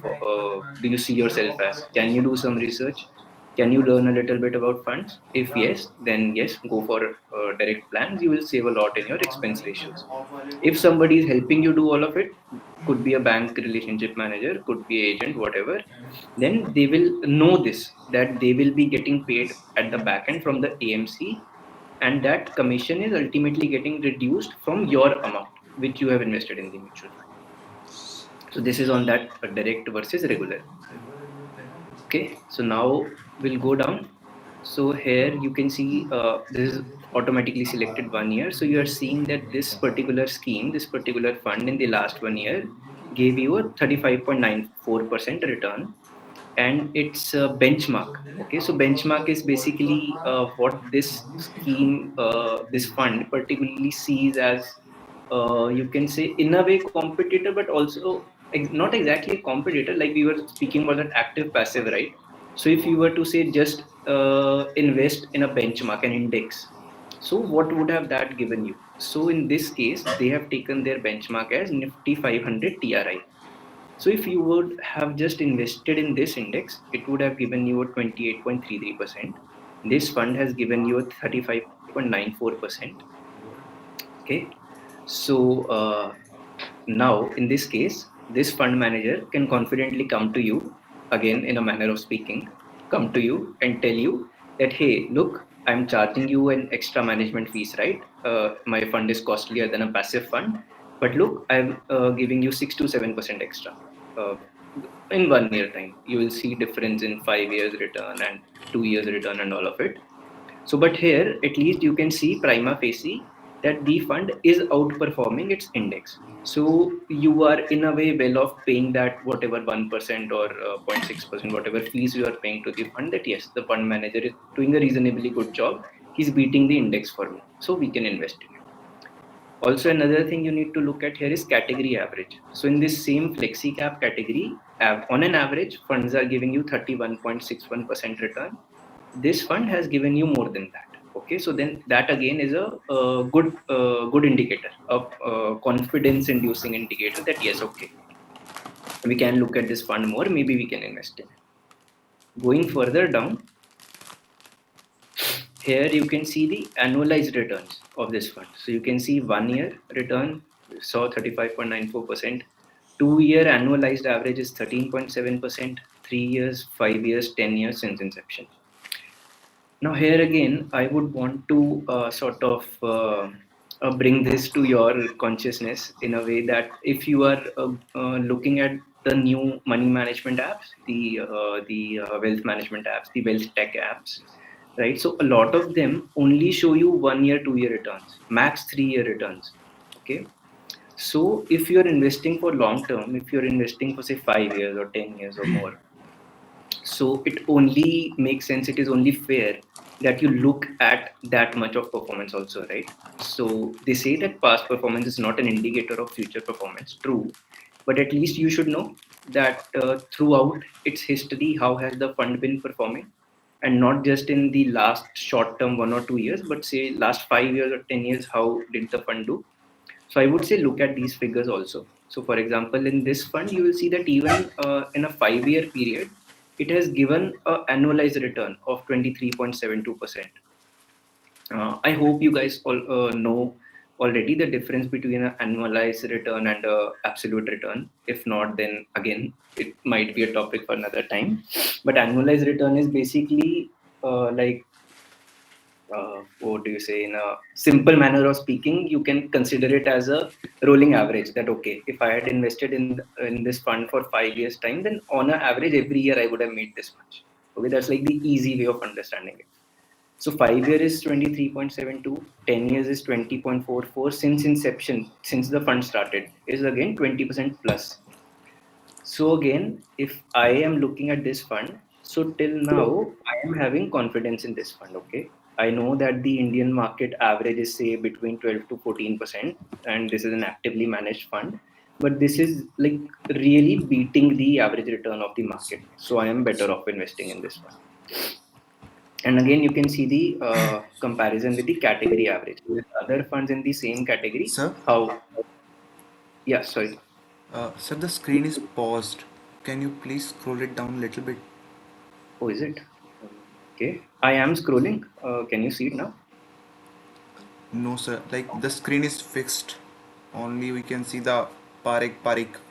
you see yourself as? Can you do some research? Can you learn a little bit about funds? If yes, then yes, go for direct plans. You will save a lot in your expense ratios. If somebody is helping you do all of it, could be a bank relationship manager, could be agent, whatever, then they will know this, that they will be getting paid at the back end from the AMC, and that commission is ultimately getting reduced from your amount which you have invested in the mutual fund. So this is on that direct versus regular. Okay, so now we'll go down. So here you can see this is automatically selected 1 year. So you are seeing that this particular scheme, this particular fund in the last 1 year gave you a 35.94% return, and it's a benchmark. Okay, so benchmark is basically what this scheme, this fund particularly sees as, you can say, in a way competitor, but also not exactly a competitor. Like we were speaking about that active passive, right? So if you were to say just invest in a benchmark, an index, so what would have that given you? So in this case, they have taken their benchmark as Nifty 500 TRI. So if you would have just invested in this index, it would have given you a 28.33%. This fund has given you a 35.94%. Okay. So now in this case, this fund manager can confidently come to you, again in a manner of speaking, come to you and tell you that, hey, look, I'm charging you an extra management fees, right? My fund is costlier than a passive fund, but look, I'm giving you 6 to 7% extra. Uh, in 1 year time, you will see difference in 5 years return and 2 years return and all of it. So, but here at least you can see prima facie that the fund is outperforming its index. So you are in a way well off paying that whatever 1% or 0.6%, whatever fees you are paying to the fund. That yes, the fund manager is doing a reasonably good job. He's beating the index for me, so we can invest in it. Also, another thing you need to look at here is category average. So in this same flexi cap category, on an average, funds are giving you 31.61% return. This fund has given you more than that. Okay, so then that again is a good indicator, a confidence inducing indicator that yes, okay, we can look at this fund more, maybe we can invest in it. Going further down, here you can see the annualized returns of this fund. So you can see 1 year return saw 35.94%. 2 year annualized average is 13.7%. 3 years, 5 years, 10 years since inception. Now, here again, I would want to sort of bring this to your consciousness in a way that if you are looking at the new money management apps, the wealth management apps, the wealth tech apps, right? So a lot of them only show you 1 year, 2 year returns, max 3 year returns. Okay. So if you're investing for long term, if you're investing for say 5 years or 10 years or more, so it only makes sense, it is only fair that you look at that much of performance also, right? So they say that past performance is not an indicator of future performance, true, but at least you should know that throughout its history how has the fund been performing, and not just in the last short term 1 or 2 years, but say last 5 years or 10 years, how did the fund do. So I would say look at these figures also. So for example, in this fund, you will see that even in a 5 year period, it has given an annualized return of 23.72%. I hope you guys all know already the difference between an annualized return and a absolute return. If not, then again, it might be a topic for another time. But annualized return is basically like what do you say, in a simple manner of speaking, you can consider it as a rolling average, that okay, if I had invested in this fund for 5 years time, then on an average every year I would have made this much. Okay, that's like the easy way of understanding it. So 5 year is 23.72, 10 years is 20.44. Since inception, since the fund started, is again 20% plus. So again, if I am looking at this fund, so till now I am having confidence in this fund. Okay, I know that the Indian market average is say between 12 to 14%, and this is an actively managed fund. But this is like really beating the average return of the market. So I am better off investing in this fund. And again, you can see the comparison with the category average with other funds in the same category. Sir, How? Yeah, sorry. sir, the screen is paused. Can you please scroll it down a little bit? Oh, is it? Okay, I am scrolling. Can you see it now? No, sir. Like the screen is fixed. Only we can see the Parik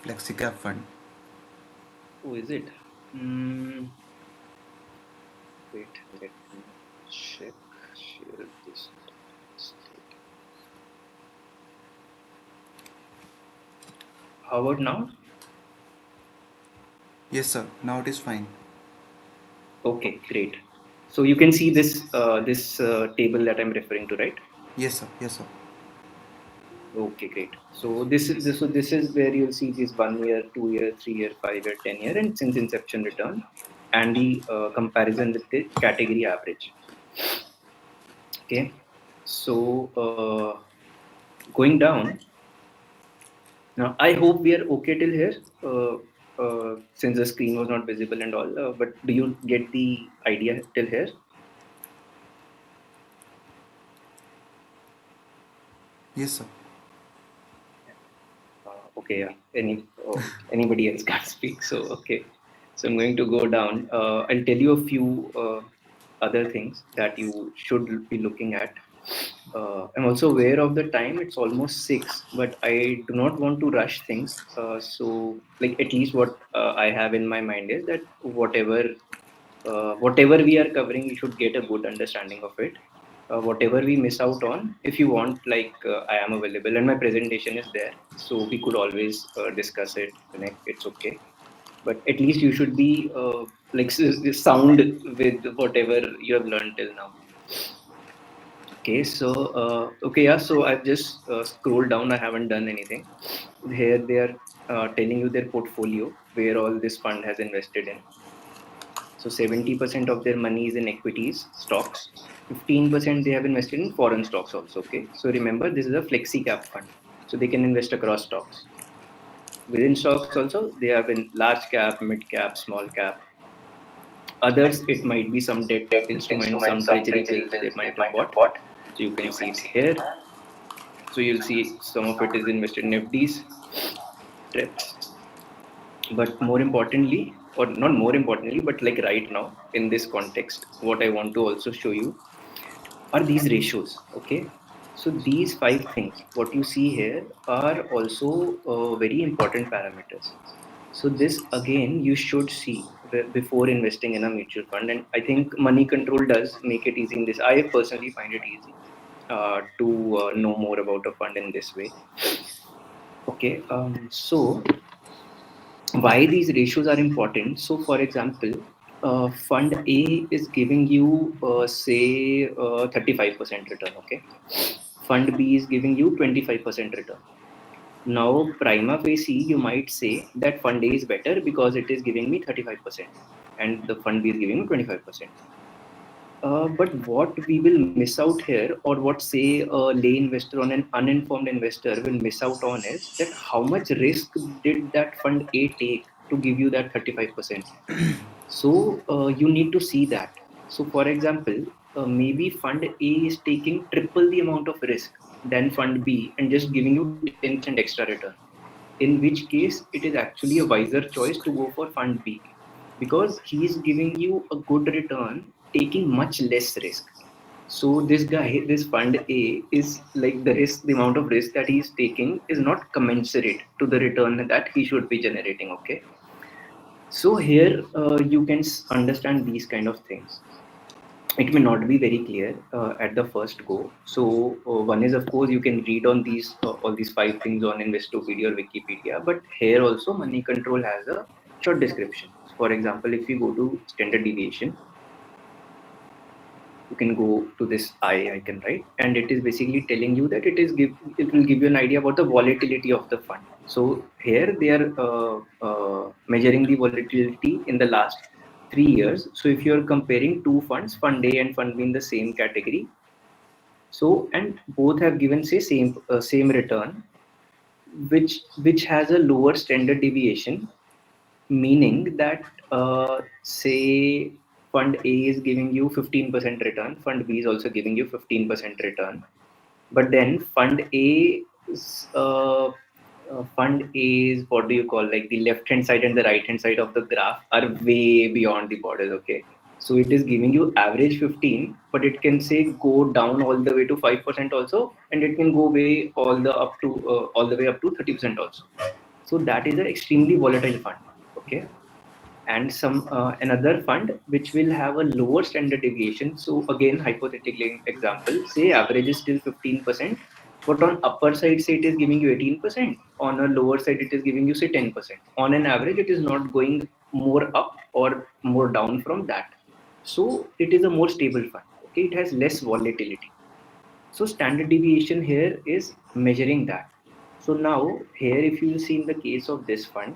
FlexiCap fund. Oh, is it? Mm, wait, let me check. Share this state. How about now? Yes, sir. Now it is fine. Okay, great. So you can see this table that I'm referring to, right? Yes, sir. Yes, sir. Okay, great. So this is where you'll see this 1 year, 2 year, 3 year, 5 year, 10 year, and since inception return, and the comparison with the category average. Okay, so going down now, I hope we are okay till here. Since the screen was not visible and all, but do you get the idea till here? Yes, sir. Okay, yeah. Anybody else can't speak, so okay. So I'm going to go down. I'll tell you a few. other things that you should be looking at. I'm also aware of the time. It's almost 6, but I do not want to rush things. So, like at least what I have in my mind is that whatever we are covering, you should get a good understanding of it. Whatever we miss out on, if you want, I am available and my presentation is there, so we could always discuss it. Connect. It's okay, but at least you should be sound with whatever you have learned till now. Okay, so okay, yeah. So I've just scrolled down. I haven't done anything. Here they are telling you their portfolio where all this fund has invested in. So 70% of their money is in equities, stocks. 15% they have invested in foreign stocks also. Okay, so remember this is a flexi cap fund, so they can invest across stocks. Within stocks also they have in large cap, mid cap, small cap. Others, it might be some debt instruments, some treasury bills they might have bought. So you can see it here. So you'll see some of it is invested in FDs, trips. But more importantly, or not more importantly, but like right now in this context, what I want to also show you are these ratios. Okay. So these 5 things, what you see here, are also very important parameters. So this again you should see before investing in a mutual fund, and I think money control does make it easy in this. I personally find it easy to know more about a fund in this way. Okay, so why these ratios are important? So, for example, Fund A is giving you say 35% return. Okay, Fund B is giving you 25% return. Now, prima facie, you might say that Fund A is better because it is giving me 35% and the Fund B is giving me 25%. But what we will miss out here, or what say a lay investor or an uninformed investor will miss out on, is that how much risk did that Fund A take to give you that 35%. So you need to see that. So, for example, maybe Fund A is taking triple the amount of risk than Fund B and just giving you 10% extra return, in which case it is actually a wiser choice to go for Fund B because he is giving you a good return taking much less risk. So this guy, this Fund A, is like the risk, the amount of risk that he is taking is not commensurate to the return that he should be generating. Okay, so here you can understand these kind of things. It may not be very clear at the first go. So one is, of course, you can read on these all these 5 things on Investopedia or Wikipedia. But here also, money control has a short description. For example, if you go to standard deviation, you can go to this eye icon, right? And it is basically telling you that it will give you an idea about the volatility of the fund. So here they are measuring the volatility in the last 3 years. So if you are comparing two funds, Fund A and Fund B in the same category, so and both have given say same return, which has a lower standard deviation, meaning that say Fund A is giving you 15% return, Fund B is also giving you 15% return, but then Fund A's, what do you call, like the left hand side and the right hand side of the graph are way beyond the borders. Okay, so it is giving you average 15, but it can say go down all the way to 5% also, and it can go way all the way up to 30% also. So that is an extremely volatile fund. Okay, and some another fund which will have a lower standard deviation. So again, hypothetically example, say average is still 15%, but on upper side say it is giving you 18%, on a lower side it is giving you say 10%. On an average, it is not going more up or more down from that. So it is a more stable fund. Okay, it has less volatility. So standard deviation here is measuring that. So now here, if you see in the case of this fund,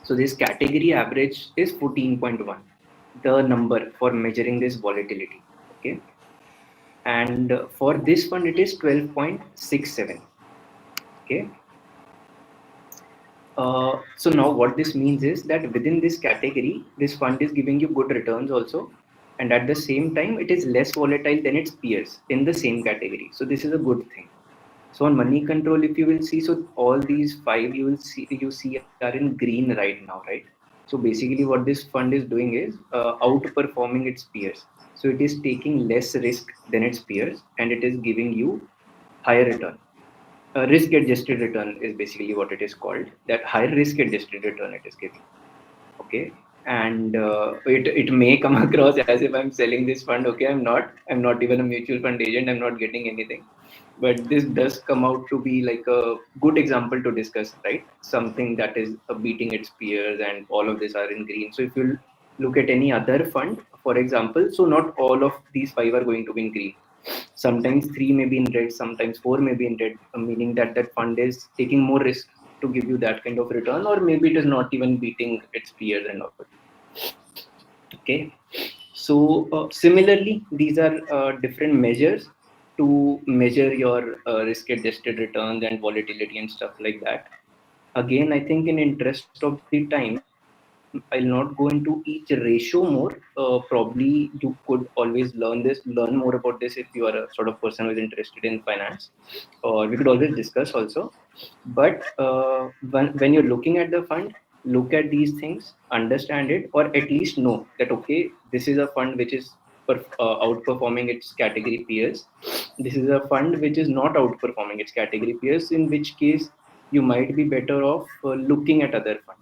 so this category average is 14.1, the number for measuring this volatility. Okay. And for this fund, it is 12.67. Okay. So now what this means is that within this category, this fund is giving you good returns also. And at the same time, it is less volatile than its peers in the same category. So this is a good thing. So on money control, if you will see, so all these 5 you see are in green right now, right? So basically, what this fund is doing is outperforming its peers. So it is taking less risk than its peers, and it is giving you higher return. Risk adjusted return is basically what it is called. That higher risk adjusted return it is giving. Okay, and it may come across as if I'm selling this fund. Okay, I'm not even a mutual fund agent. I'm not getting anything, but this does come out to be like a good example to discuss, right? Something that is beating its peers, and all of these are in green. So if you look at any other fund, for example, so not all of these five are going to be in green. Sometimes three may be in red, sometimes four may be in red, meaning that that fund is taking more risk to give you that kind of return, or maybe it is not even beating its peers and all. Okay, so similarly, these are different measures to measure your risk adjusted returns and volatility and stuff like that. Again, I think in interest of the time, I'll not go into each ratio more. Probably you could always learn more about this if you are a sort of person who is interested in finance, or we could always discuss also. But when you're looking at the fund, look at these things, understand it, or at least know that okay, this is a fund which is outperforming its category peers. This is a fund which is not outperforming its category peers, in which case you might be better off looking at other funds.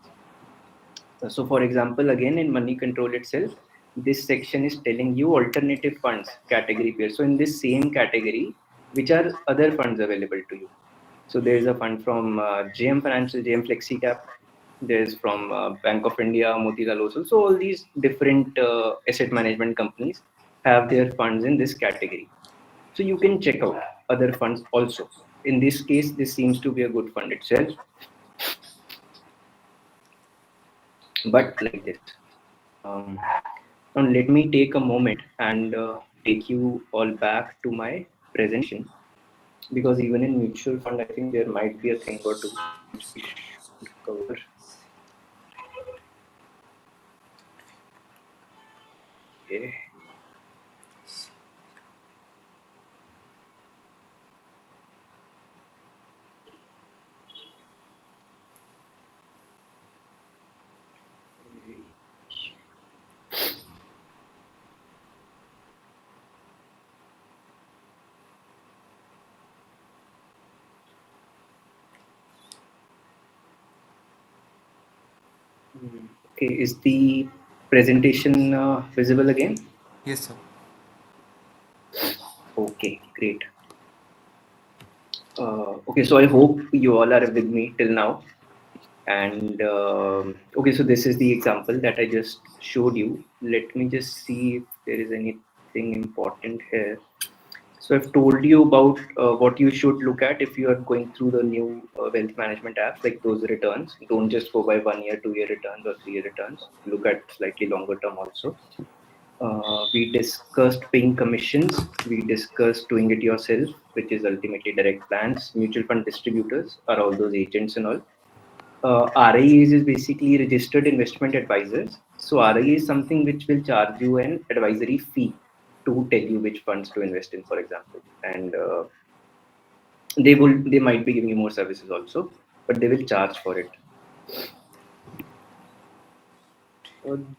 So, for example, again in money control itself, this section is telling you alternative funds category pairs. So, in this same category, which are other funds available to you? So, there is a fund from JM Financial, JM FlexiCap. There's from Bank of India, Motilal Oswal. So, all these different asset management companies have their funds in this category. So, you can check out other funds also. In this case, this seems to be a good fund itself. But like this. Um, Now, let me take a moment and take you all back to my presentation, because even in mutual fund, I think there might be a thing or two which we should cover. Okay. Okay, is the presentation visible again? Yes, sir. Okay, great. Okay, so I hope you all are with me till now. And okay, so this is the example that I just showed you. Let me just see if there is anything important here. So I've told you about what you should look at if you are going through the new wealth management apps, like those returns. Don't just go by 1 year, 2 year returns or 3 year returns. Look at slightly longer term also. We discussed paying commissions. We discussed doing it yourself, which is ultimately direct plans. Mutual fund distributors are all those agents and all. RIAs is basically registered investment advisors. So RIA is something which will charge you an advisory fee to tell you which funds to invest in, for example. And they might be giving you more services also, but they will charge for it.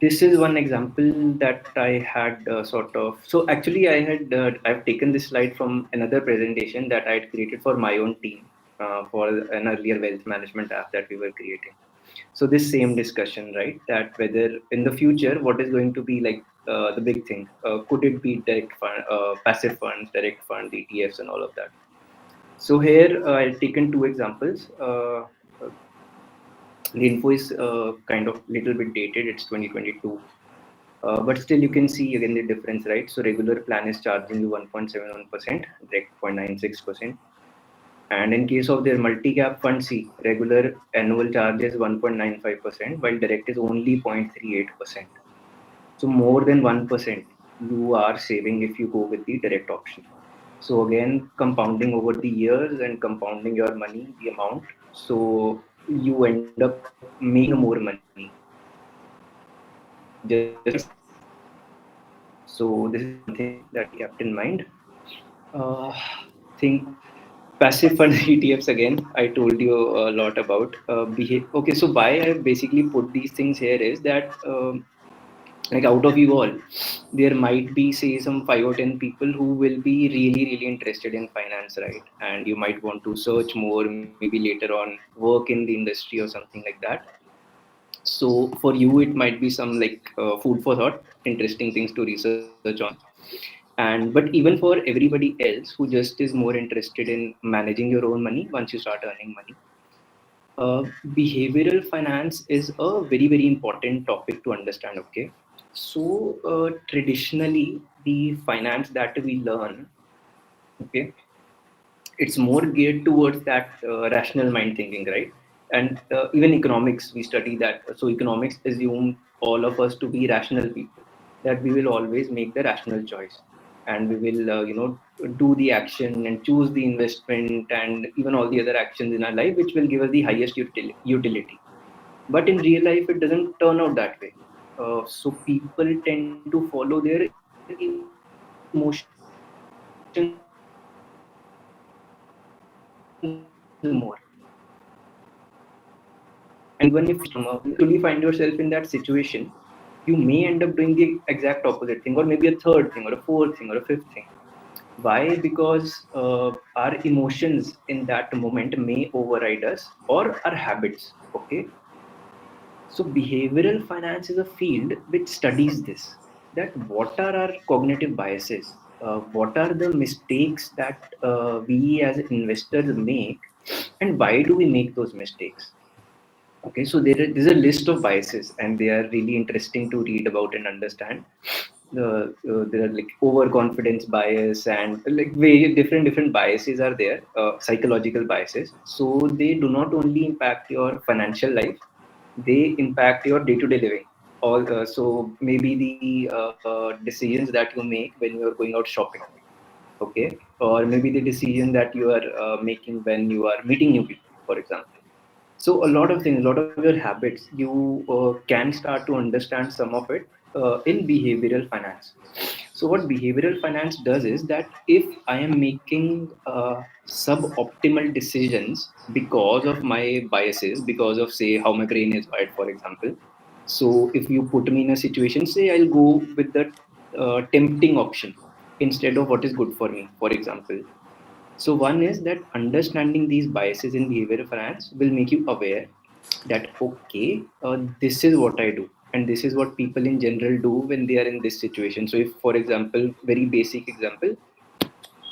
This is one example that I had sort of. So actually, I've taken this slide from another presentation that I had created for my own team for an earlier wealth management app that we were creating. So this same discussion, right? That whether in the future, what is going to be like the big thing? Could it be direct fund, passive funds, direct fund, ETFs, and all of that? So here I've taken two examples. The info is kind of little bit dated. It's 2022. But still, you can see again the difference, right? So regular plan is charging you 1.71%, direct 0.96%. And in case of their multi-cap fund C, regular annual charge is 1.95%, while direct is only 0.38%. So more than 1% you are saving if you go with the direct option. So again, compounding over the years and compounding your money, the amount, so you end up making more money just by saving. So this is one thing that we kept in mind. I think Passive fund ETFs again. I told you a lot about behave. Okay, so why I basically put these things here is that like out of you all, there might be say some 5 or 10 people who will be really interested in finance, right? And you might want to search more, maybe later on work in the industry or something like that. So for you, it might be some like food for thought, interesting things to research on. And but even for everybody else who just is more interested in managing your own money once you start earning money, behavioral finance is a very important topic to understand. Okay, so traditionally the finance that we learn, okay, it's more geared towards that rational mind thinking, right? And even economics, we study that. So economics assume all of us to be rational people, that we will always make the rational choice, and we will do the action and choose the investment and even all the other actions in our life which will give us the highest utility. But in real life it doesn't turn out that way. So people tend to follow their emotions more. And even if you eventually find yourself in that situation, you may end up doing the exact opposite thing, or maybe a third thing, or a fourth thing, or a fifth thing. Why? Because our emotions in that moment may override us or our habits. Okay, so behavioral finance is a field which studies this. That what are our cognitive biases? What are the mistakes that we as investors make, and why do we make those mistakes? Okay, so there's a list of biases, and they are really interesting to read about and understand. There are like overconfidence bias and like very different biases are there, psychological biases. So they do not only impact your financial life, they impact your day-to-day living. All so maybe the decisions that you make when you are going out shopping, okay, or maybe the decision that you are making when you are meeting new people, for example. So a lot of things, a lot of your habits, you can start to understand some of it in behavioral finance. So what behavioral finance does is that if I am making suboptimal decisions because of my biases, because of say how my brain is wired, for example. So if you put me in a situation, say I'll go with the tempting option instead of what is good for me, for example. So one is that understanding these biases in behavioral finance will make you aware that okay, this is what I do, and this is what people in general do when they are in this situation. So if, for example, very basic example,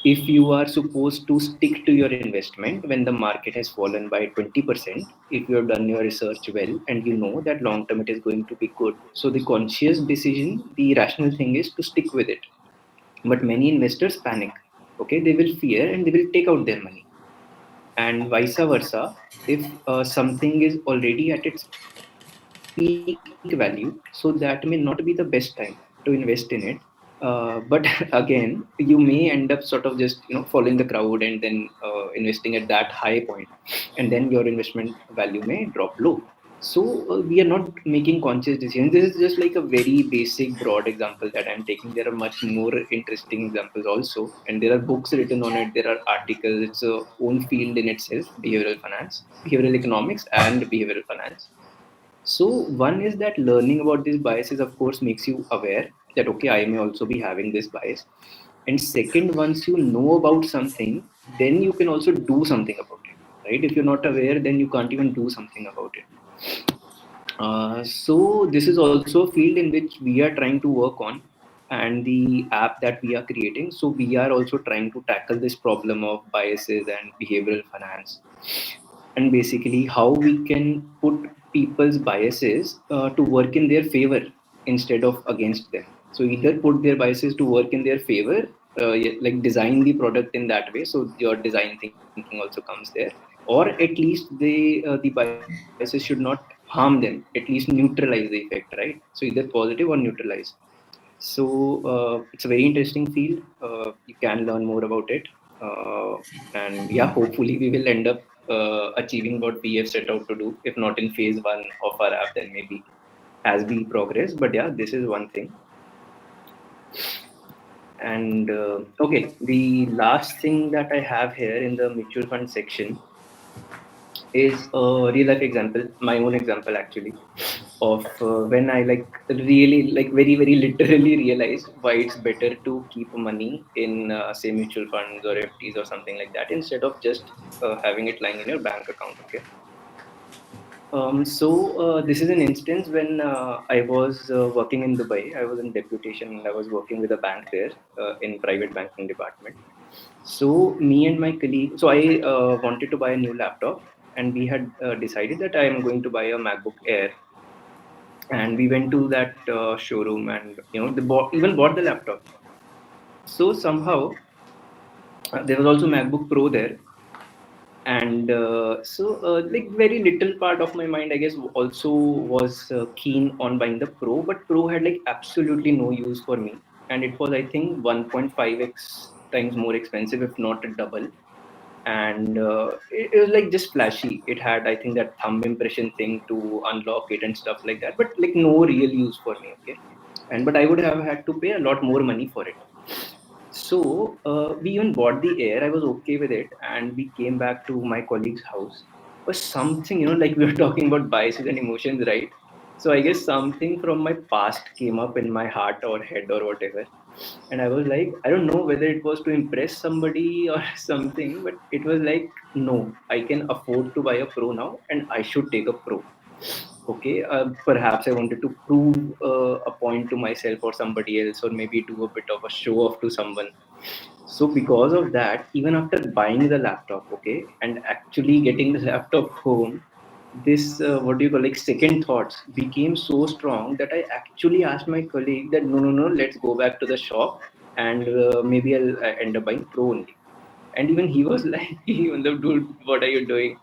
if you are supposed to stick to your investment when the market has fallen by 20%, if you have done your research well and you know that long term it is going to be good, so the conscious decision, the rational thing is to stick with it. But many investors panic. Okay, they will fear and they will take out their money, and vice versa. If something is already at its peak value, so that may not be the best time to invest in it. But again, you may end up sort of just following the crowd and then investing at that high point, and then your investment value may drop low. So we are not making conscious decisions. This is just like a very basic broad example that I'm taking. There are much more interesting examples also, and there are books written on it, there are articles. It's a own field in itself, behavioral finance, behavioral economics and behavioral finance. So one is that learning about these biases of course makes you aware that okay, I may also be having this bias. And second, once you know about something, then you can also do something about it, right? If you're not aware, then you can't even do something about it. So this is also a field in which we are trying to work on, and the app that we are creating. So we are also trying to tackle this problem of biases and behavioral finance, and basically how we can put people's biases to work in their favor instead of against them. So either put their biases to work in their favor, yeah, like design the product in that way, so your design thinking also comes there, or at least the biases should not harm them, at least neutralize the effect, right? So either positive or neutralize. So it's a very interesting field. You can learn more about it. uh, and yeah, hopefully we will end up achieving what we have set out to do, if not in phase one of our app, then maybe as we progress. But yeah, this is one thing. And okay, the last thing that I have here in the mutual fund section is a real life example, my own example actually, of when I like really like very very literally realized why it's better to keep money in say mutual funds or FTs or something like that instead of just having it lying in your bank account. Okay. This is an instance when I was working in Dubai. I was in deputation and I was working with a bank there in private banking department. So me and my colleague, so I wanted to buy a new laptop, and we had decided that I am going to buy a MacBook Air, and we went to that showroom, and even bought the laptop. So somehow there was also MacBook Pro there, and like very little part of my mind I guess also was keen on buying the Pro, but Pro had like absolutely no use for me, and it was I think 1.5x times more expensive, if not a double. And it was like just flashy. It had I think that thumb impression thing to unlock it and stuff like that, but like no real use for me. Okay. And but I would have had to pay a lot more money for it. So we even bought the Air. I was okay with it, and we came back to my colleague's house. But something, like we were talking about biases and emotions, right? So I guess something from my past came up in my heart or head or whatever, and I was like, I don't know whether it was to impress somebody or something, but it was like, no, I can afford to buy a Pro now, and I should take a Pro. Okay, perhaps I wanted to prove a point to myself or somebody else, or maybe do a bit of a show off to someone. So because of that, even after buying the laptop, okay, and actually getting the laptop home, this what do you call, like, second thoughts became so strong that I actually asked my colleague that no, no, no, let's go back to the shop, and maybe I'll end up buying Pro only. And even he was like, even though, dude, what are you doing?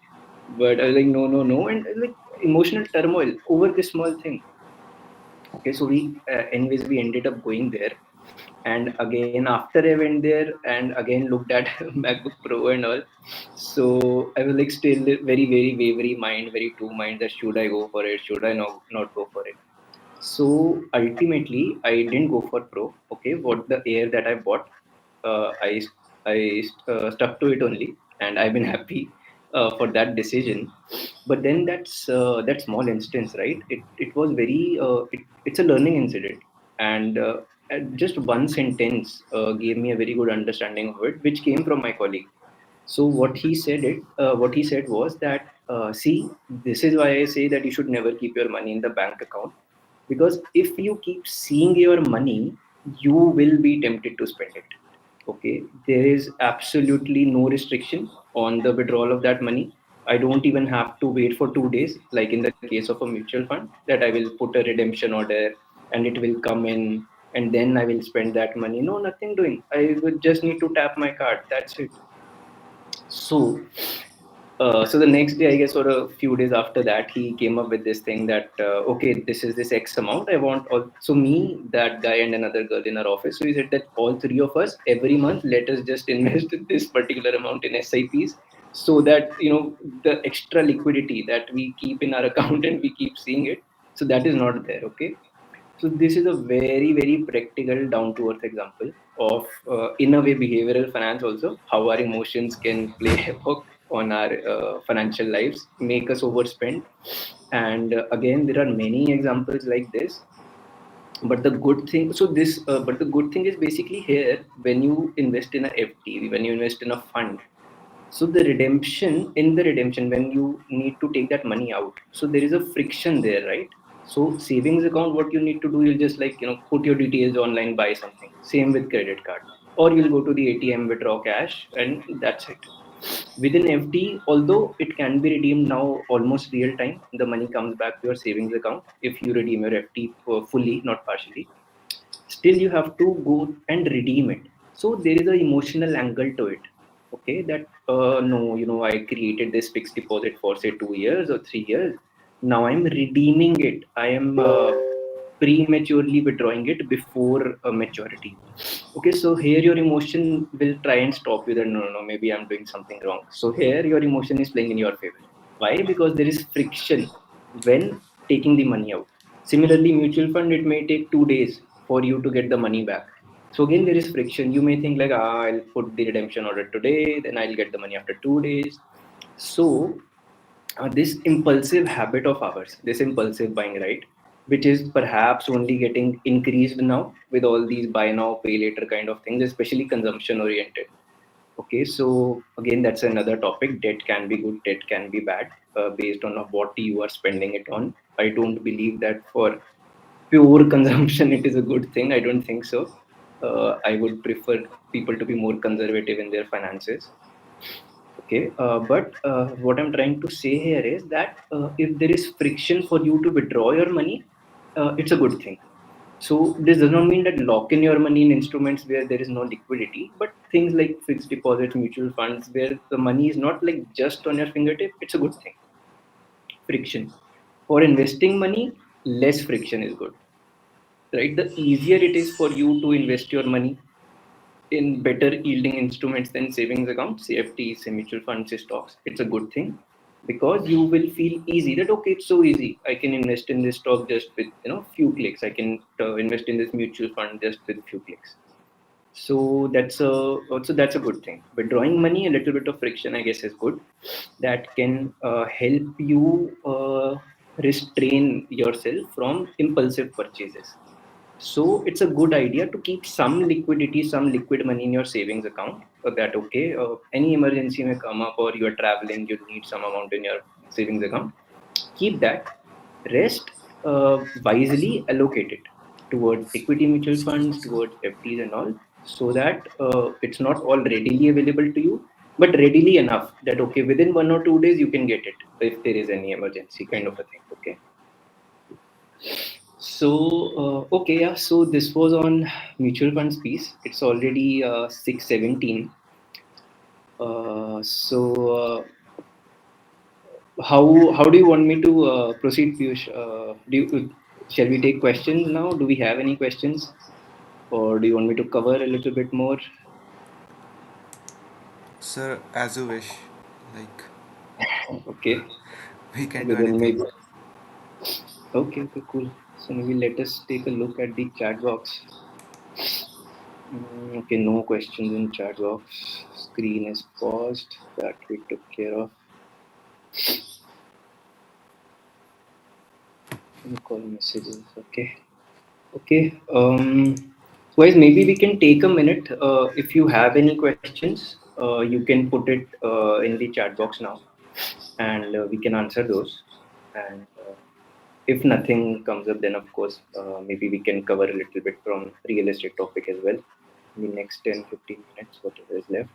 But I was like, no, no, no, and like emotional turmoil over this small thing. Okay, so anyways, we ended up going there, and again after I went there and again looked at MacBook Pro and all. So I was like still very very wavering mind, very two mind, that should I go for it, should I not go for it. So ultimately, I didn't go for Pro. Okay, what the Air that I bought, I stuck to it only, and I've been happy for that decision. But then that small instance, right? It was very it's a learning incident, and just one sentence gave me a very good understanding of it, which came from my colleague. So what he said was that, see, this is why I say that you should never keep your money in the bank account, because if you keep seeing your money, you will be tempted to spend it. Okay, there is absolutely no restriction on the withdrawal of that money. I don't even have to wait for 2 days, like in the case of a mutual fund, that I will put a redemption order and it will come in, and then I will spend that money. No, nothing doing. I would just need to tap my card. That's it. So the next day, I guess, or a few days after that, he came up with this thing that, okay, this is this X amount. I want all. So me, that guy, and another girl in our office. So he said that all three of us every month, let us just invest this particular amount in SIPs, so that the extra liquidity that we keep in our account and we keep seeing it. So that is not there. Okay. So this is a very, very practical, down to earth example of, in a way, behavioral finance also, how our emotions can play havoc on our financial lives, make us overspend. And again, there are many examples like this. But the good thing, but the good thing is basically here, when you invest in a FT, when you invest in a fund, so the redemption, when you need to take that money out, so there is a friction there, right? So savings account, what you need to do, you'll just like put your details online, buy something. Same with credit card, or you'll go to the ATM, withdraw cash, and that's it. Within FD, although it can be redeemed now almost real time, the money comes back to your savings account if you redeem your FD fully, not partially. Still you have to go and redeem it. So there is an emotional angle to it. Okay, that no, I created this fixed deposit for say 2 years or 3 years. Now I'm redeeming it. I am prematurely withdrawing it before maturity. Okay, so here your emotion will try and stop you, that no, no, no, maybe I'm doing something wrong. So here your emotion is playing in your favor. Why? Because there is friction when taking the money out. Similarly, mutual fund, it may take 2 days for you to get the money back. So again, there is friction. You may think like, I'll put the redemption order today, then I'll get the money after 2 days. So this impulsive habit of ours, this impulsive buying, right, which is perhaps only getting increased now with all these buy now, pay later kind of things, especially consumption oriented. Okay, so again, that's another topic. Debt can be good, debt can be bad, based on what you are spending it on. I don't believe that for pure consumption it is a good thing. I don't think so. I would prefer people to be more conservative in their finances. Okay, but what I'm trying to say here is that if there is friction for you to withdraw your money, it's a good thing. So this does not mean that lock in your money in instruments where there is no liquidity, but things like fixed deposits, mutual funds, where the money is not like just on your fingertip, it's a good thing. Friction. For investing money, less friction is good. Right? The easier it is for you to invest your money in better yielding instruments than savings accounts, CFTs, mutual funds, stocks, it's a good thing because you will feel easy that okay, it's so easy. I can invest in this stock just with few clicks. I can invest in this mutual fund just with few clicks. So that's a good thing. But drawing money, a little bit of friction, I guess, is good. That can help you restrain yourself from impulsive purchases. So it's a good idea to keep some liquidity, some liquid money in your savings account. That okay, any emergency may come up, or you are traveling, you need some amount in your savings account. Keep that. Rest wisely allocate it towards equity mutual funds, towards FTs and all, so that it's not all readily available to you, but readily enough that okay, within 1 or 2 days you can get it if there is any emergency kind of a thing. Okay. So, okay, yeah. So this was on mutual funds piece. It's already 6:17. How do you want me to proceed, Piyush? Shall we take questions now? Do we have any questions, or do you want me to cover a little bit more? Sir, as you wish. Like, Okay, we can okay, do then anything. maybe. Okay, okay, cool. So maybe let us take a look at the chat box. Okay, no questions in chat box. Screen is paused. That we took care of. Call messages. Okay. Okay. Guys, maybe we can take a minute. If you have any questions, you can put it in the chat box now, and we can answer those. And if nothing comes up, then of course, maybe we can cover a little bit from real estate topic as well in the next 10-15 minutes, whatever is left.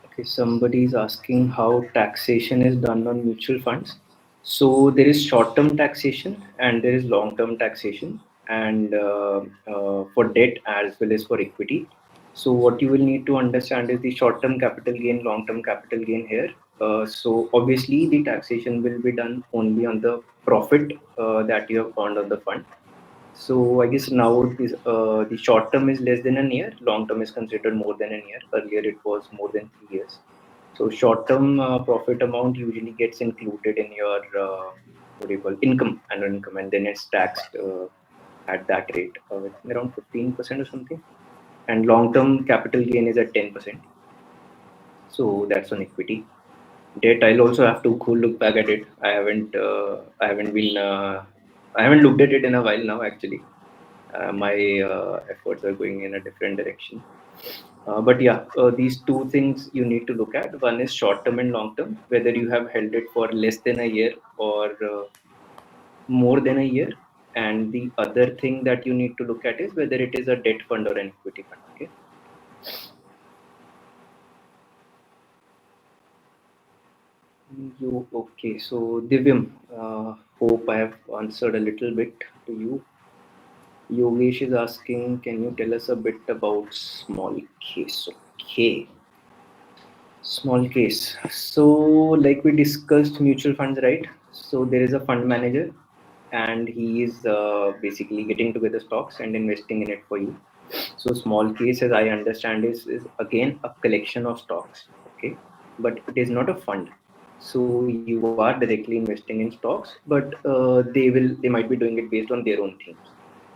Okay, somebody is asking how taxation is done on mutual funds. So there is short-term taxation and there is long-term taxation, and for debt as well as for equity. So what you will need to understand is the short-term capital gain, long-term capital gain here. So obviously the taxation will be done only on the profit that you have earned on the fund. So I guess now the short term is less than a year, long term is considered more than a year. Earlier it was more than 3 years. So short term profit amount usually gets included in your what do you call annual income, and then it's taxed at that rate, I think around 15% or something. And long term capital gain is at 10%. So that's on equity. Debt, I'll also have to cool look back at it. I haven't looked at it in a while now actually. My efforts are going in a different direction. But yeah, these two things you need to look at. One is short term and long term, whether you have held it for less than a year or more than a year. And the other thing that you need to look at is whether it is a debt fund or an equity fund. Okay. You okay? So Divyam, hope I have answered a little bit to you. Yogesh is asking, can you tell us a bit about small case? Okay. Small case. So, like we discussed, mutual funds, right? So, there is a fund manager, and he is basically getting together stocks and investing in it for you. So, small case, as I understand, is again a collection of stocks, okay, but it is not a fund. So, you are directly investing in stocks, but they might be doing it based on their own themes.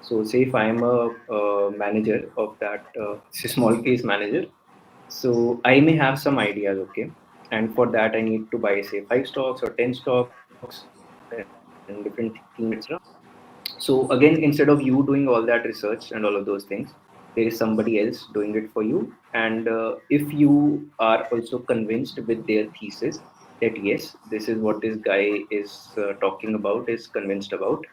So, say if I am a manager of that, small case manager, so I may have some ideas, okay, and for that I need to buy say 5 stocks or 10 stocks and different themes, etc. So again, instead of you doing all that research and all of those things, there is somebody else doing it for you. And if you are also convinced with their thesis that yes, this is what this guy is talking about, is convinced about,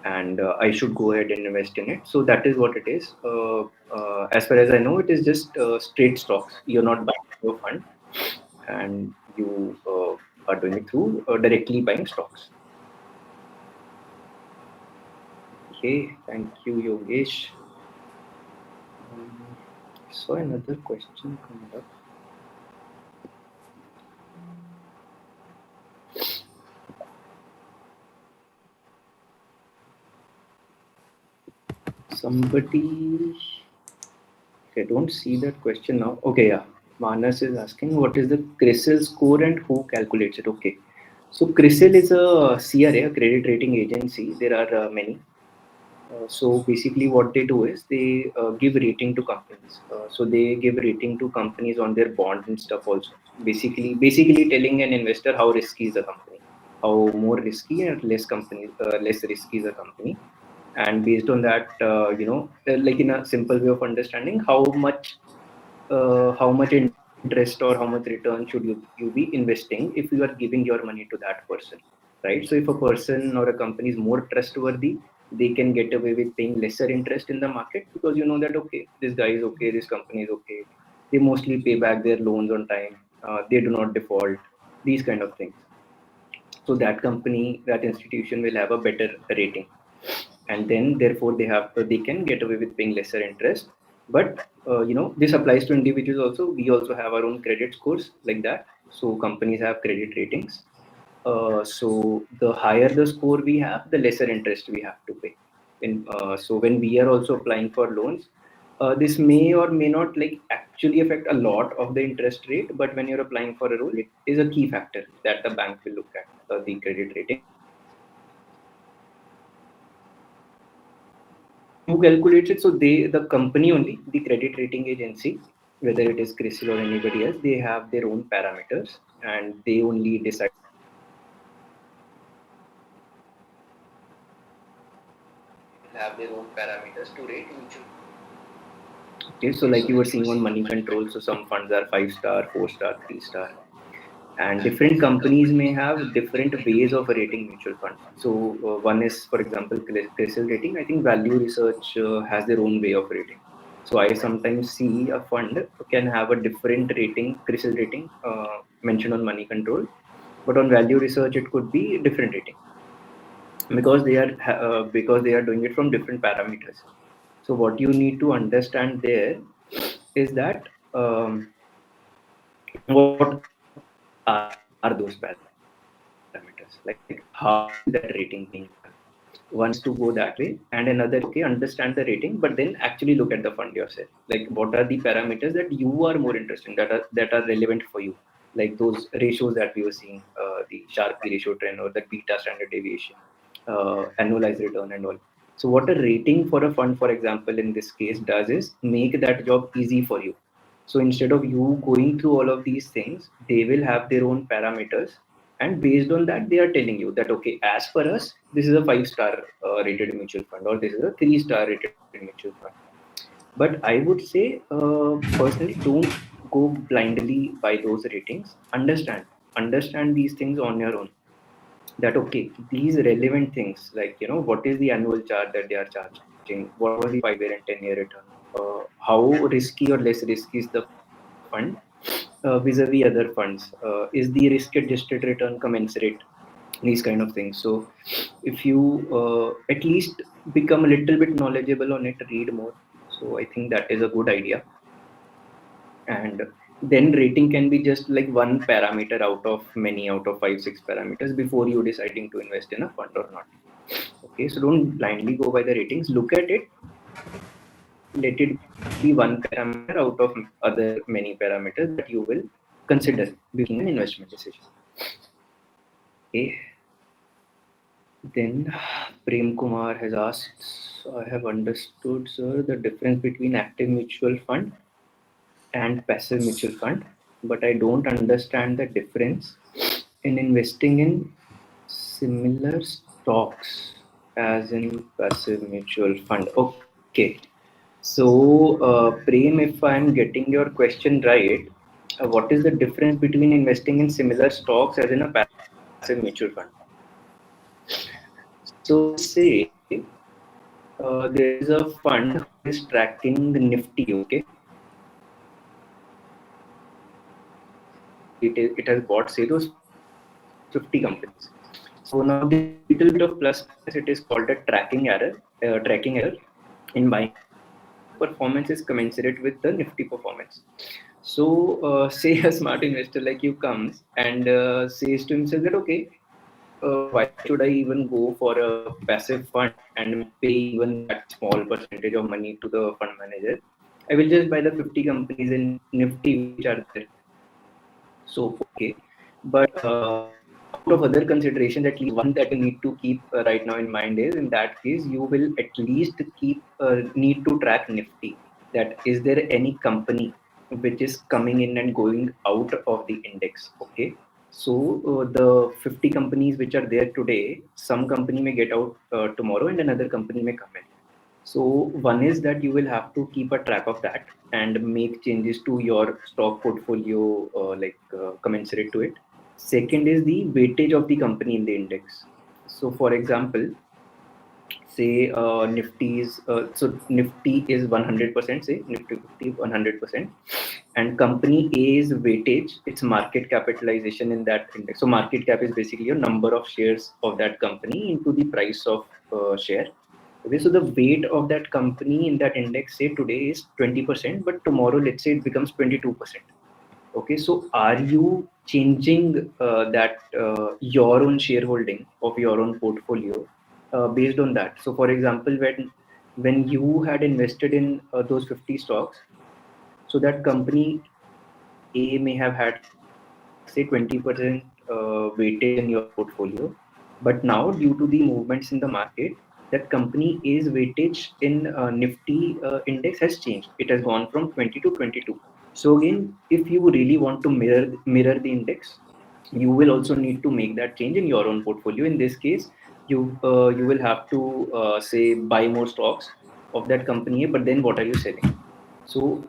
and I should go ahead and invest in it. So that is what it is. As far as I know, it is just straight stocks. You're not buying through a fund, and you are doing it through directly buying stocks. Okay, thank you, Yogesh. Um, so another question coming up. Somebody, okay, I don't see that question now. Okay, yeah. Manas is asking what is the CRISIL score and who calculates it? Okay. So CRISIL is a CRA, a credit rating agency. There are many. So basically, what they do is they give rating to companies. So they give rating to companies on their bonds and stuff also. Basically telling an investor how risky is a company, how more risky and less risky is a company, and based on that, like in a simple way of understanding, how much interest or how much return should you be investing if you are giving your money to that person, right? So if a person or a company is more trustworthy, they can get away with paying lesser interest in the market, because you know that okay, this guy is okay, this company is okay, they mostly pay back their loans on time, they do not default, these kind of things. So that company, that institution will have a better rating, and then therefore they can get away with paying lesser interest. But this applies to individuals also. We also have our own credit scores like that. So companies have credit ratings. So the higher the score we have, the lesser interest we have to pay. So when we are also applying for loans, this may or may not like actually affect a lot of the interest rate, but when you're applying for a loan, it is a key factor that the bank will look at, the credit rating. And who calculates it? So the company only, the credit rating agency, whether it is CRISIL or anybody else, they have their own parameters, and they only decide on what is the best rating for that company. They will have their own parameters to rate mutual funds. Okay, so like you were seeing on money control, so some funds are 5 star, 4 star, 3 star, and different companies may have different ways of rating mutual funds. So one is, for example, CRISIL rating. I think Value Research has their own way of rating. So I sometimes see a fund can have a different rating, CRISIL rating, mentioned on money control, but on Value Research it could be different rating, because they are doing it from different parameters. So what you need to understand there is that what are those parameters, like how is that rating being done. One is to go that way, and another is okay, understand the rating, but then actually look at the fund yourself. Like what are the parameters that you are more interested in, that are relevant for you, like those ratios that we were seeing, the Sharpe ratio trend or the beta standard deviation, annualized return and all. So what a rating for a fund, for example, in this case does is make that job easy for you. So instead of you going through all of these things, they will have their own parameters, and based on that, they are telling you that okay, as per us, this is a 5 star rated mutual fund, or this is a 3 star rated mutual fund. But I would say, personally, don't go blindly by those ratings. Understand these things on your own, that okay, these relevant things, like what is the annual charge that they are charging, what was the 5 year and 10 year return, how risky or less risky is the fund vis-a-vis other funds, is the risk adjusted return commensurate, these kind of things. So if you at least become a little bit knowledgeable on it, read more. So I think that is a good idea. And then rating can be just like one parameter out of many, out of five, six parameters before you deciding to invest in a fund or not. Okay, so don't blindly go by the ratings. Look at it. Let it be one parameter out of other many parameters that you will consider before making an investment decision. Okay. Then Prem Kumar has asked, I have understood, sir, the difference between active mutual fund and passive mutual fund, but I don't understand the difference in investing in similar stocks as in passive mutual fund. Okay. So, Prem, if I'm getting your question right, what is the difference between investing in similar stocks as in a passive mutual fund? So, let's say there is a fund who is tracking the Nifty, okay? It has bought, say, those 50 companies. So now there is a little bit of plus minus. It is called a tracking error in buying the fund because the performance is commensurate with the Nifty performance. So, say a smart investor like you comes and says to himself that, okay, why should I even go for a passive fund and pay even that small percentage of money to the fund manager? I will just buy the 50 companies in Nifty which are there. So, okay. But out of other considerations, at least one that you need to keep right now in mind is in that case, you will at least keep need to track Nifty. That is there any company which is coming in and going out of the index? Okay. So the 50 companies which are there today, some company may get out tomorrow and another company may come in. So one is that you will have to keep a track of that and make changes to your stock portfolio commensurate to it. Second is the weightage of the company in the index. So for example, say Nifty is 100%, say Nifty 50 100%, and company A's weightage, its market capitalization in that index. So market cap is basically your number of shares of that company into the price of share. Okay, so the weight of that company in that index, say today is 20%, but tomorrow, let's say it becomes 22%. Okay, so are you changing that your own shareholding of your own portfolio based on that? So, for example, when you had invested in those 50 stocks, so that company A may have had, say, 20% weightage in your portfolio, but now due to the movements in the market, that company A's weightage in Nifty index has changed. It has gone from 20 to 22. So again, if you really want to mirror the index, you will also need to make that change in your own portfolio. In this case, you will have to say buy more stocks of that company, but then what are you selling? So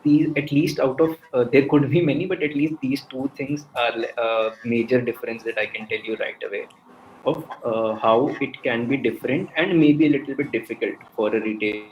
these, at least out of there could be many, but at least these two things are major difference that I can tell you right away of how it can be different and maybe a little bit difficult for a retail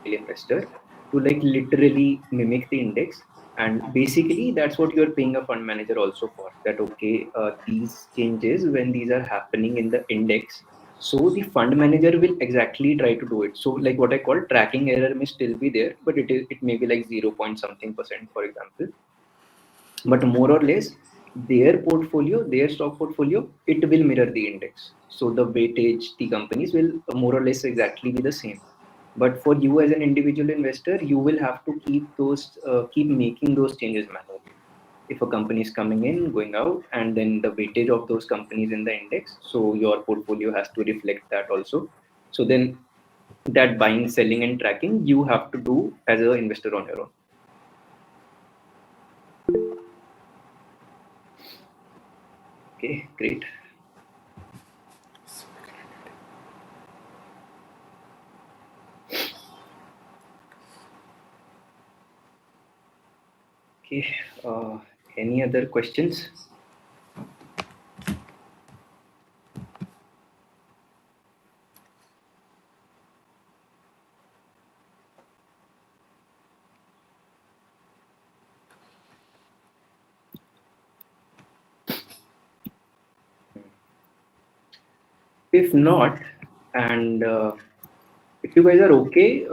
investor to like literally mimic the index. And basically that's what you're paying a fund manager also for, that okay, these changes when these are happening in the index, so the fund manager will exactly try to do it. So like what I call tracking error may still be there, but it may be like 0 point something percent, for example. But more or less, their portfolio, their stock portfolio, it will mirror the index. So the weightage, the companies will more or less exactly be the same. But for you as an individual investor, you will have to keep making those changes manually. If a company is coming in, going out, and then the weightage of those companies in the index, so your portfolio has to reflect that also. So then that buying, selling, and tracking you have to do as an investor on your own. Okay, great. Okay, uh, any other questions? If not, and if you guys are okay,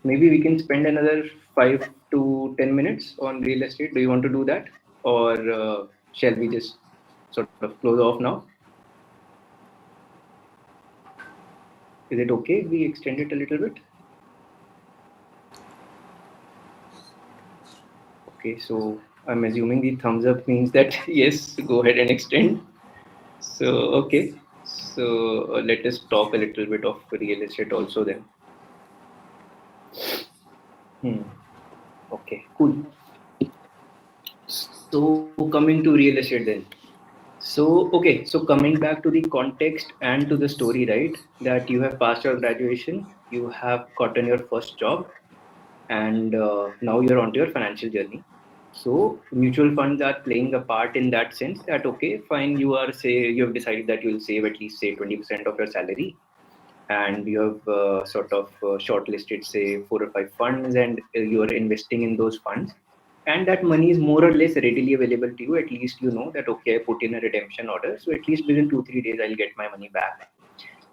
maybe we can spend another 5 to to 10 minutes on real estate? Do you want to do that? Or shall we just sort of close off now? Is it okay if we extend it a little bit? Okay, so I'm assuming the thumbs up means that yes, go ahead and extend. So, okay. So let us talk a little bit of real estate also then. Hmm. Okay, cool. So coming to real estate then. So coming back to the context and to the story, right? That you have passed your graduation, you have gotten your first job, and now you're onto your financial journey. So mutual funds are playing a part in that sense that okay, fine, you have decided that you'll save at least say 20% of your salary, and you have sort of shortlisted say 4 or 5 funds, and you are investing in those funds, and that money is more or less readily available to you. At least you know that okay, I put in a redemption order, so at least within 2 3 days I'll get my money back,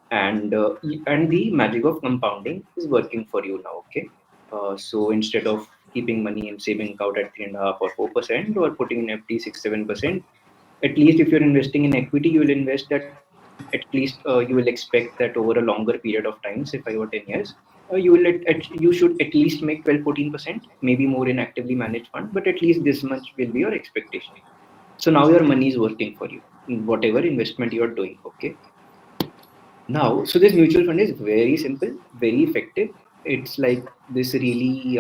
and the magic of compounding is working for you now. Okay, so instead of keeping money and saving out at 3.5 or 4%, or putting in FD 6 7%, at least if you're investing in equity, you will invest that at least you will expect that over a longer period of time, say 5 or 10 years, you should at least make 12 14%, maybe more in actively managed fund, but at least this much will be your expectation. So now your money is working for you in whatever investment you are doing. Okay, now, so this mutual fund is very simple, very effective. It's like this really,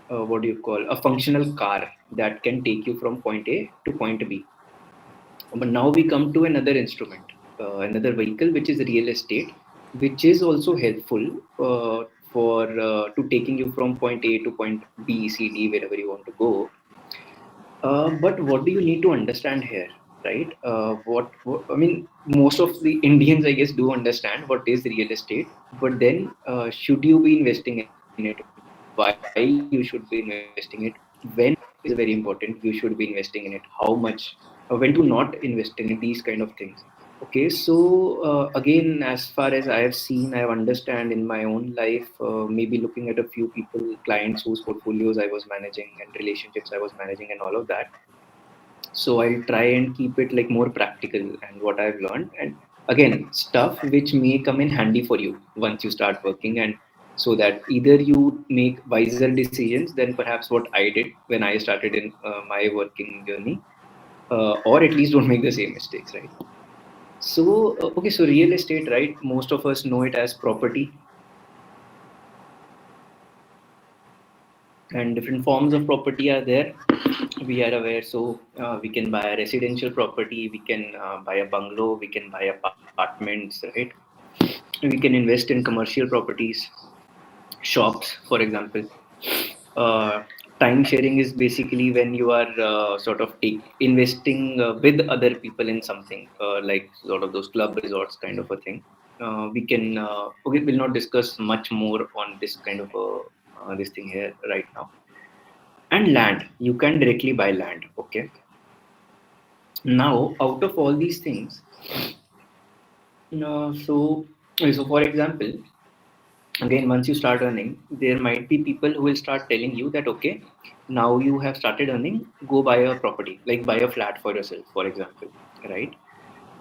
what do you call, a functional car that can take you from point A to point B. But now we come to another instrument, another vehicle, which is real estate, which is also helpful for to taking you from point A to point B, C, D, wherever you want to go. But what do you need to understand here, right? What I mean, most of the Indians, I guess, do understand what is real estate. But then, should you be investing in it? Why you should be investing in it? When is very important. You should be investing in it. How much? When to not invest in it? These kind of things. Okay, so again, as far as I have seen, I have understand in my own life, maybe looking at a few people, clients whose portfolios I was managing and relationships I was managing and all of that. So I'll try and keep it like more practical and what I've learned. And again, stuff which may come in handy for you once you start working, and so that either you make wiser decisions than perhaps what I did when I started in my working journey, or at least don't make the same mistakes, right? So, okay, so real estate, right? Most of us know it as property, and different forms of property are there. We are aware. So, we can buy a residential property, we can buy a bungalow, we can buy apartments, right? We can invest in commercial properties, shops, for example. Uh, Time sharing is basically when you are investing with other people in something, like sort of those club resorts kind of a thing. We will not discuss much more on this kind of this thing here right now. And land, you can directly buy land. Okay, now out of all these things, so for example, again, once you start earning, there might be people who will start telling you that okay, now you have started earning, go buy a property, like buy a flat for yourself, for example, right?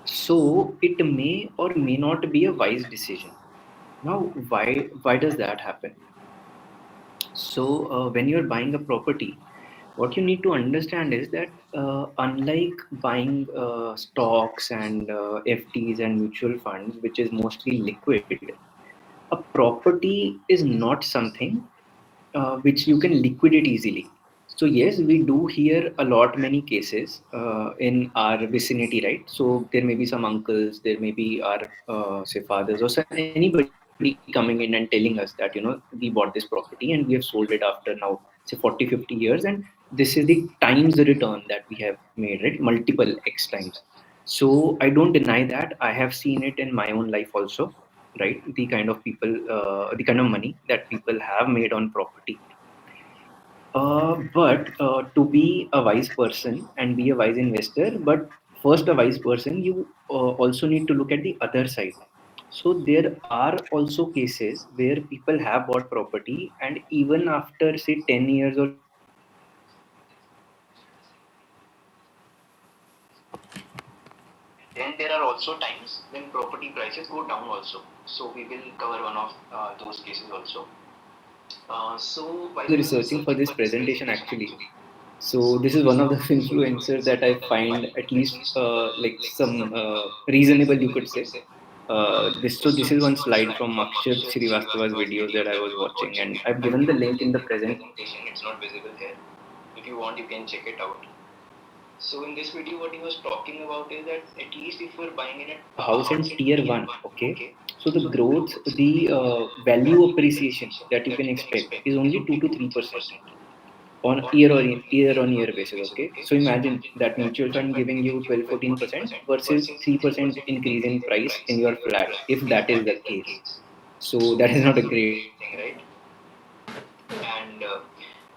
So it may or may not be a wise decision. Now, why does that happen? So when you're buying a property, what you need to understand is that unlike buying stocks and FDs and mutual funds, which is mostly liquid, a property is not something which you can liquidate easily. So yes, we do hear a lot many cases in our vicinity, right? So there may be some uncles, there may be our say fathers, or anybody coming in and telling us that we bought this property and we have sold it after now say 40 50 years, and this is the times the return that we have made, right? Multiple X times. So I don't deny that. I have seen it in my own life also, right? The kind of people, the kind of money that people have made on property. But to be a wise person and be a wise investor, but first a wise person, you also need to look at the other side. So there are also cases where people have bought property, and even after say 10 years or 15 years, there are also times when property prices go down also. So we will cover one of those cases also. So while I was researching for this presentation, actually, so this is one of the influencers that I find at least like some reasonable, you could say. This is one slide from Akshat Srivastava's videos that I was watching, and I've given the link in the presentation. It's not visible here. If you want, you can check it out. So in this video, what he was talking about is that at least if you're buying in a house in tier one, okay, so the growth, the value appreciation that you can expect is only 2 to 3% on year on year basis. Okay, so imagine that mutual fund giving you 12-14% versus 3% increase in price in your flat, if that is the case. So that is not a great thing, right? And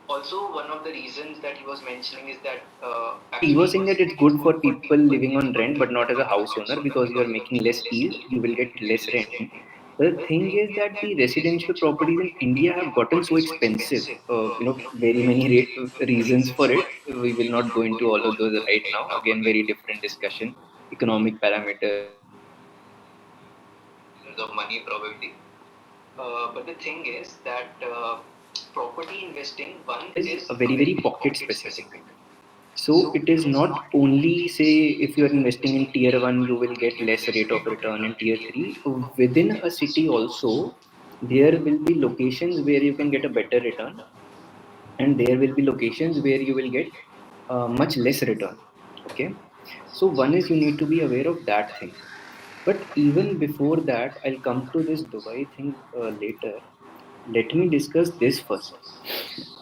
also one of the reasons that he was mentioning is that actually he was saying that it's good for people living on rent but not as a house owner, because you are making less yield, you will get less rent. The thing is that the residential properties in India have gotten so expensive. Very many reasons for it. We will not go into all of those right now. Again, very different discussion. Economic parameters of money, probably. But the thing is that property investing, one, is very, very pocket specific. So it is not only say if you are investing in tier one, you will get less rate of return in tier three. Within a city also, there will be locations where you can get a better return, and there will be locations where you will get much less return. Okay, so one is you need to be aware of that thing. But even before that, I'll come to this Dubai thing later. Let me discuss this first,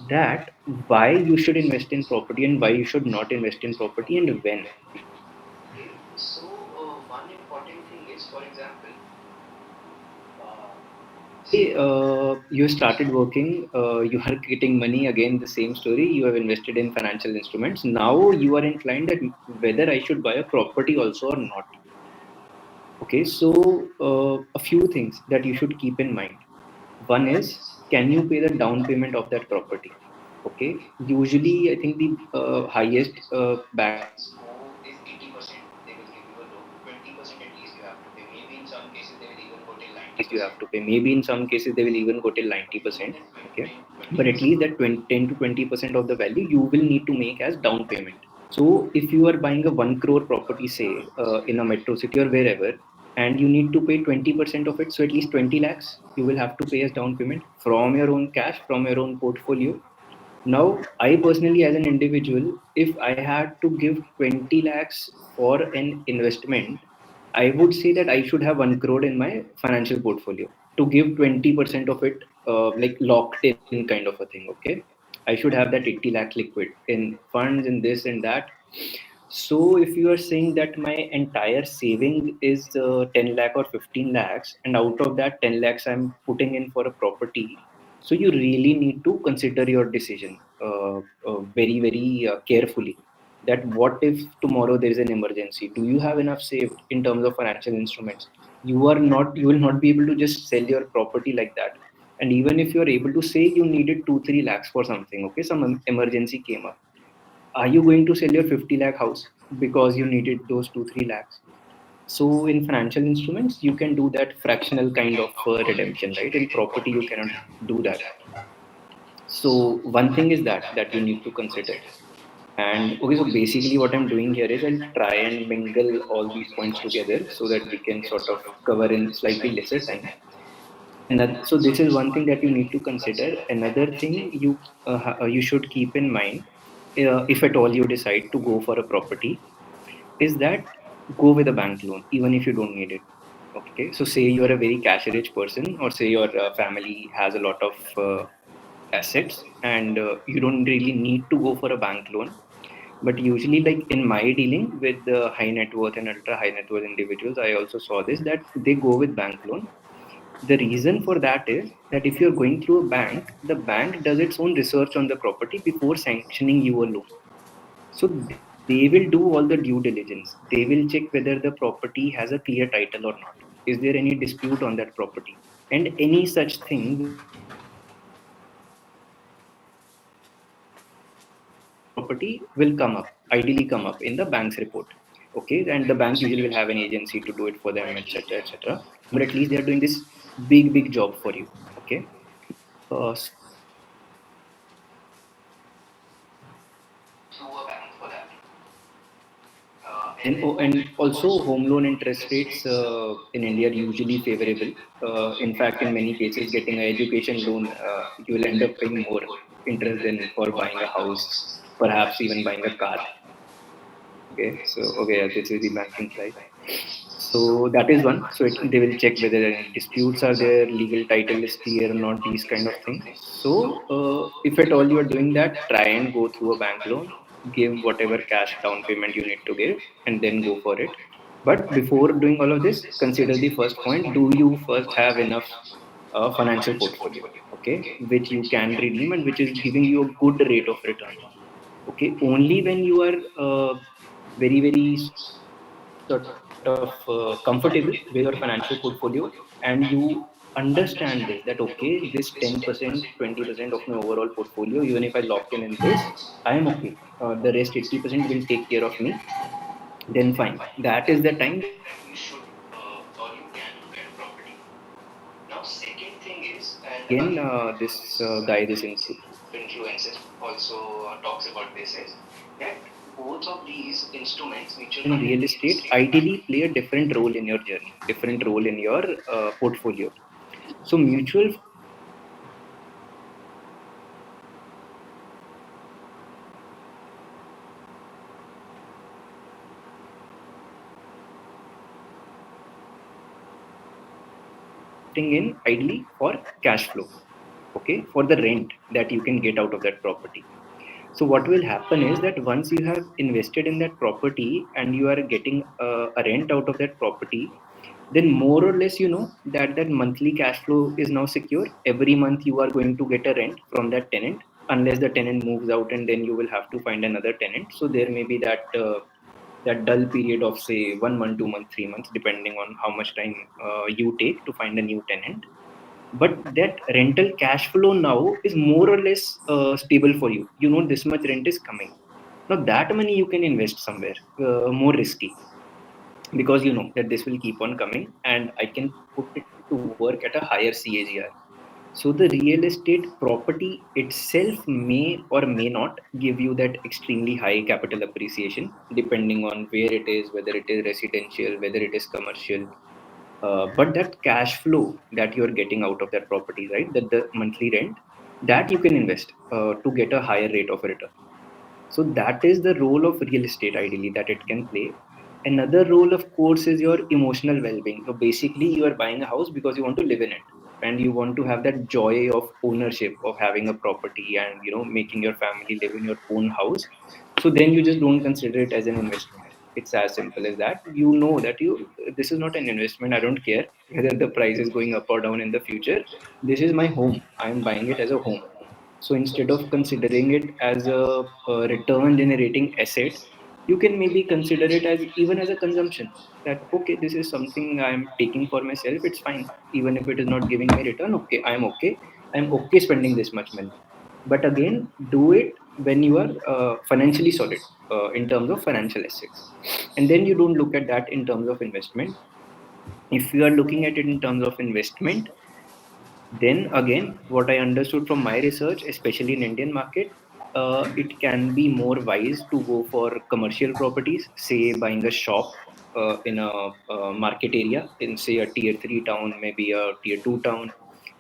that why you should invest in property and why you should not invest in property and when. Okay, so one important thing is, for example, say you started working, you are getting money, again the same story, you have invested in financial instruments, now you are inclined that whether I should buy a property also or not. Okay, so a few things that you should keep in mind. One is, can you pay the down payment of that property? Okay, usually I think the highest banks go is 80%. They will give you a loan. 20% at least you have to pay. Maybe in some cases they will even go till 90%. You have to pay. Maybe in some cases they will even go till 90%. Okay, but at least that 10 to 20% of the value you will need to make as down payment. So if you are buying a 1 crore property, say in a metro city or wherever, and you need to pay 20% of it, so at least 20 lakhs you will have to pay as down payment from your own cash, from your own portfolio. Now, I personally, as an individual, if I had to give 20 lakhs for an investment, I would say that I should have 1 crore in my financial portfolio to give 20% of it, like locked in kind of a thing. Okay. I should have that 80 lakh liquid in funds and this and that. So if you are saying that my entire saving is 10 lakh or 15 lakhs, and out of that 10 lakhs I'm putting in for a property, so you really need to consider your decision very, very carefully. That what if tomorrow there is an emergency? Do you have enough saved in terms of financial instruments? You will not be able to just sell your property like that. And even if you are able to say you needed 2-3 lakhs for something, okay, some emergency came up, are you going to sell your 50 lakh house because you needed those 2-3 lakhs? So in financial instruments you can do that fractional kind of redemption, right? In property you cannot do that. So one thing is that you need to consider. And okay, so basically what I'm doing here is I'll try and mingle all these points together so that we can sort of cover in slightly lesser time. And so this is one thing that you need to consider. Another thing you should keep in mind, if at all you decide to go for a property, is that go with a bank loan even if you don't need it. Okay, so say you are a very cash rich person, or say your family has a lot of assets, and you don't really need to go for a bank loan. But usually, like in my dealing with the high net worth and ultra high net worth individuals, I also saw this, that they go with bank loan. The reason for that is that if you're going through a bank, the bank does its own research on the property before sanctioning you a loan. So they will do all the due diligence. They will check whether the property has a clear title or not. Is there any dispute on that property? And any such thing will come up. Any such property will come up, ideally come up in the bank's report. Okay, and the bank usually will have an agency to do it for them, etc., etc. But at least they are doing this big job for you. Okay, so you can go through a bank for that. And also home loan interest rates in India are usually favorable. In fact, in many cases, getting an education loan, you will end up paying more interest than for buying a house, perhaps even buying a car. Okay, so okay, yeah, this is the banking side. So that is one. So they will check whether any disputes are there, legal title is clear or not, these kind of things. So if at all you are doing that, try and go through a bank loan, give whatever cash down payment you need to give, and then go for it. But before doing all of this, consider the first point: do you first have enough financial portfolio, okay, which you can redeem and which is giving you a good rate of return. Okay, only when you are very sort of comfortable with your financial portfolio and you understand this, that okay, this 10% 20% of my overall portfolio, even if I lock in this, I am okay, the rest 80% will take care of me, then fine. That is the time that you should or you can look at a property. Now, second thing is, and again, this guy, this influencer also talks about this, is that both of these instruments, mutual fund and real estate, ideally play a different role in your journey, different role in your portfolio. So, mutual funds investing in ideally for cash flow, okay, for the rent that you can get out of that property. So what will happen is that once you have invested in that property and you are getting a rent out of that property, then more or less you know that that monthly cash flow is now secure. Every month you are going to get a rent from that tenant, unless the tenant moves out, and then you will have to find another tenant. So there may be that dull period of say 1 month, 2 months, 3 months, depending on how much time you take to find a new tenant. But that rental cash flow now is more or less stable for you. You know this much rent is coming. Now that money you can invest somewhere more risky, because you know that this will keep on coming and I can put it to work at a higher CAGR. So the real estate property itself may or may not give you that extremely high capital appreciation, depending on where it is, whether it is residential, whether it is commercial. But that cash flow that you're getting out of that property, right, that the monthly rent, that you can invest to get a higher rate of return. So that is the role of real estate ideally that it can play. Another role, of course, is your emotional well-being. So basically, you are buying a house because you want to live in it, and you want to have that joy of ownership of having a property and making your family live in your own house. So then you just don't consider it as an investment. It's as simple as that. You know that you this is not an investment. I don't care whether the price is going up or down in the future. This is my home. I am buying it as a home. So instead of considering it as a return generating asset, you can maybe consider it as even as a consumption. That okay, this is something I'm taking for myself. It's fine, even if it is not giving me return. Okay, I'm okay. I'm okay spending this much money. But again, do it when you are financially solid in terms of financial assets, and then you don't look at that in terms of investment. If you are looking at it in terms of investment, then again, what I understood from my research, especially in Indian market, it can be more wise to go for commercial properties, say buying a shop in a market area, in say a tier three town, maybe a tier two town,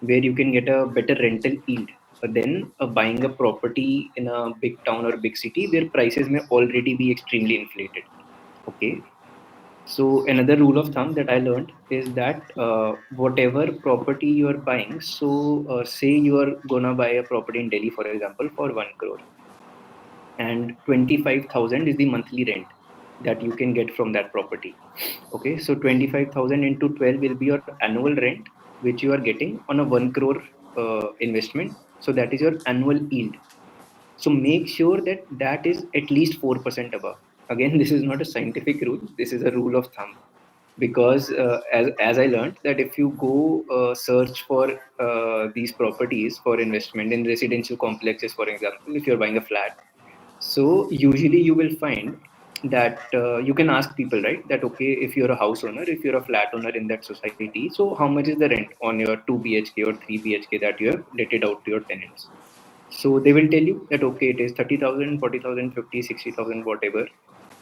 where you can get a better rental yield. Then buying a property in a big town or big city where prices may already be extremely inflated. Okay, so another rule of thumb that I learned is that whatever property you are buying, so say you are gonna buy a property in Delhi, for example, for 1 crore, and 25,000 is the monthly rent that you can get from that property. Okay, so 25,000 into 12 will be your annual rent, which you are getting on a 1 crore investment. So that is your annual yield. So make sure that that is at least 4% above. Again, this is not a scientific rule. This is a rule of thumb, because as I learned that if you go search for these properties for investment in residential complexes, for example, if you're buying a flat, so usually you will find that you can ask people, right, that okay, if you're a house owner, if you're a flat owner in that society, so how much is the rent on your 2 bhk or 3 bhk that you have let it out to your tenants? So they will tell you that okay, it is 30,000, 40,000, 50, 60,000, whatever.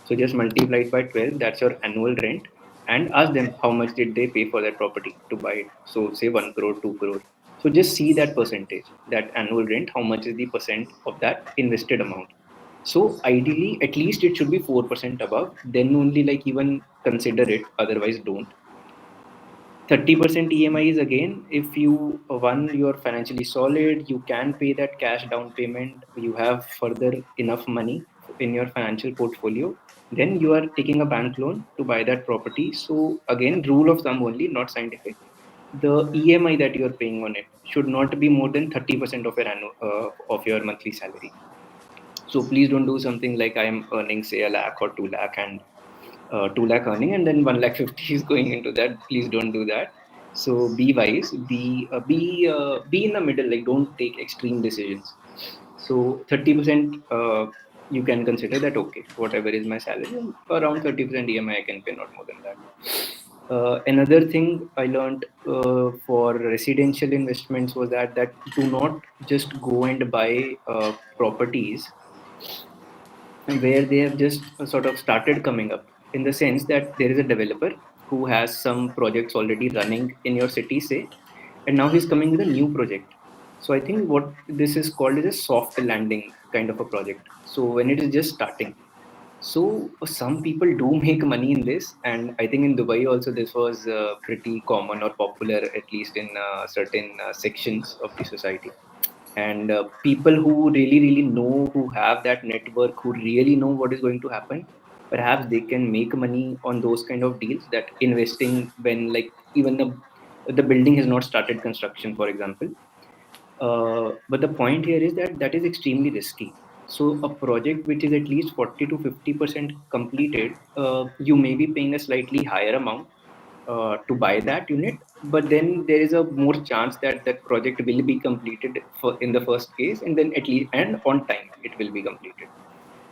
So just multiply it by 12, that's your annual rent, and ask them how much did they pay for that property to buy it. So say 1 crore, 2 crore. So just see that percentage, that annual rent, how much is the percent of that invested amount. So ideally, at least it should be 4% above. Then only like even consider it. Otherwise, don't. 30% EMI is again if you one you're financially solid, you can pay that cash down payment, you have further enough money in your financial portfolio, then you are taking a bank loan to buy that property. So again, rule of thumb only, not scientific. The EMI that you are paying on it should not be more than 30% of your annual of your monthly salary. So please don't do something like I am earning say a lakh or 2 lakh and 2 lakh earning and then 1 lakh 50 is going into that. Please don't do that. So be wise, be in the middle, like don't take extreme decisions. So 30% you can consider that okay, whatever is my salary, around 30% EMI I can pay, not more than that. Another thing I learned for residential investments was that do not just go and buy properties where they have just sort of started coming up, in the sense that there is a developer who has some projects already running in your city, say, and now he's coming with a new project. So I think what this is called is a soft landing kind of a project. So when it is just starting, so some people do make money in this, and I think in Dubai also this was pretty common or popular, at least in certain sections of the society. And people who really know, who have that network, who really know what is going to happen, perhaps they can make money on those kind of deals. That investing when like even the building has not started construction, for example. But the point here is that that is extremely risky. So a project which is at least 40 to 50% completed, you may be paying a slightly higher amount to buy that unit, but then there is a more chance that that project will be completed for, in the first case, and then at least and on time it will be completed.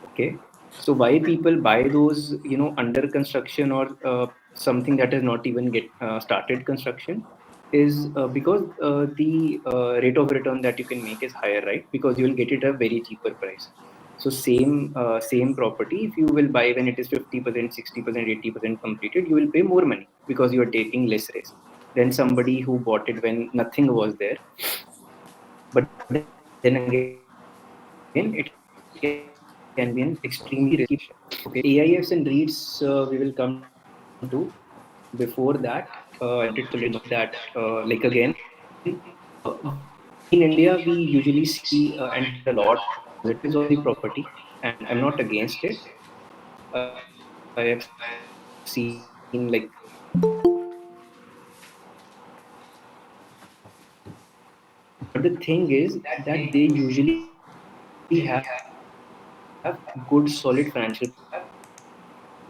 Okay, so why people buy those, under construction or something that has not even get started construction, is because the rate of return that you can make is higher, right? Because you will get it at a very cheaper price. So same property, if you will buy when it is 50%, 60%, 80% completed, you will pay more money because you are taking less risk than somebody who bought it when nothing was there. But then again, it can be an extremely risky proposition. Okay, AIFs and REITs, we will come to. Before that, I wanted to let you know that, like again, we in India, we usually see and hear a lot of positives of the property, and I'm not against it. I have seen like but the thing is that they usually have good solid financial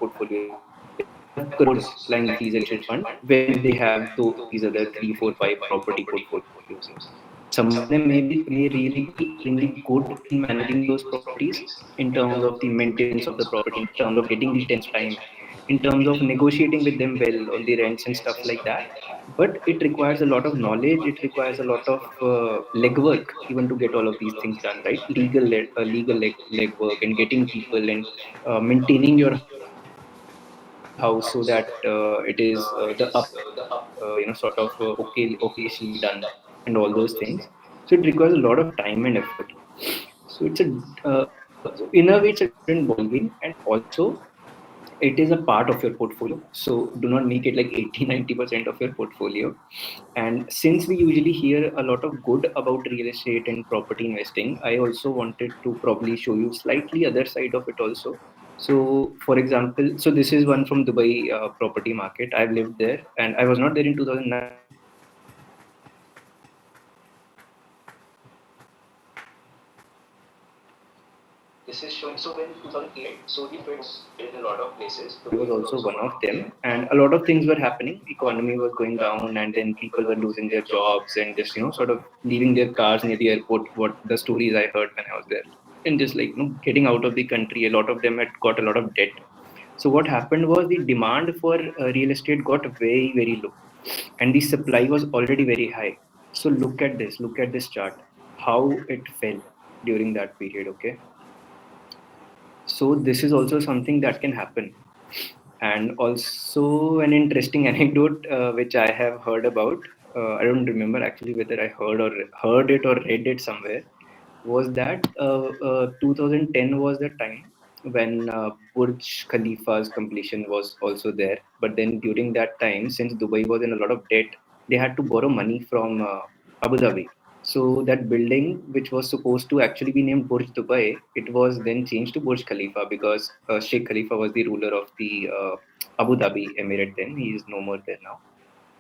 portfolio. They don't have crores lying with these illiquid fund when they have these other 3, 4, 5 property portfolios. Some of them may really be extremely good in managing those properties in terms of the maintenance of the property, in terms of getting the tenants time, in terms of negotiating with them well on the rents and stuff like that. But it requires a lot of knowledge. It requires a lot of legwork even to get all of these things done, right? Legal legwork and getting people and maintaining your house so that it is the up sort of okayishly done, and all those things. So it requires a lot of time and effort. So it's a so in a way it's a different ball game, and also it is a part of your portfolio. So do not make it like 80-90% of your portfolio. And since we usually hear a lot of good about real estate and property investing, I also wanted to probably show you slightly other side of it also. So for example, so this is one from Dubai property market. I've lived there, and I was not there in 2009, but I was there in 2008. So I was also one of them, and a lot of things were happening. Economy was going down, and then people were losing their jobs and just sort of leaving their cars near the airport. What the stories I heard when I was there. and just like getting out of the country. A lot of them had got a lot of debt. So what happened was the demand for real estate got very very low, and the supply was already very high. So look at this chart, how it fell during that period. Okay, so this is also something that can happen. And also an interesting anecdote which I have heard about. I don't remember actually whether I heard it or read it somewhere. Was that 2010 was the time when Burj Khalifa's completion was also there. But then during that time, since Dubai was in a lot of debt, they had to borrow money from Abu Dhabi. So that building, which was supposed to actually be named Burj Dubai, it was then changed to Burj Khalifa because Sheikh Khalifa was the ruler of the Abu Dhabi Emirate. Then he is no more there now.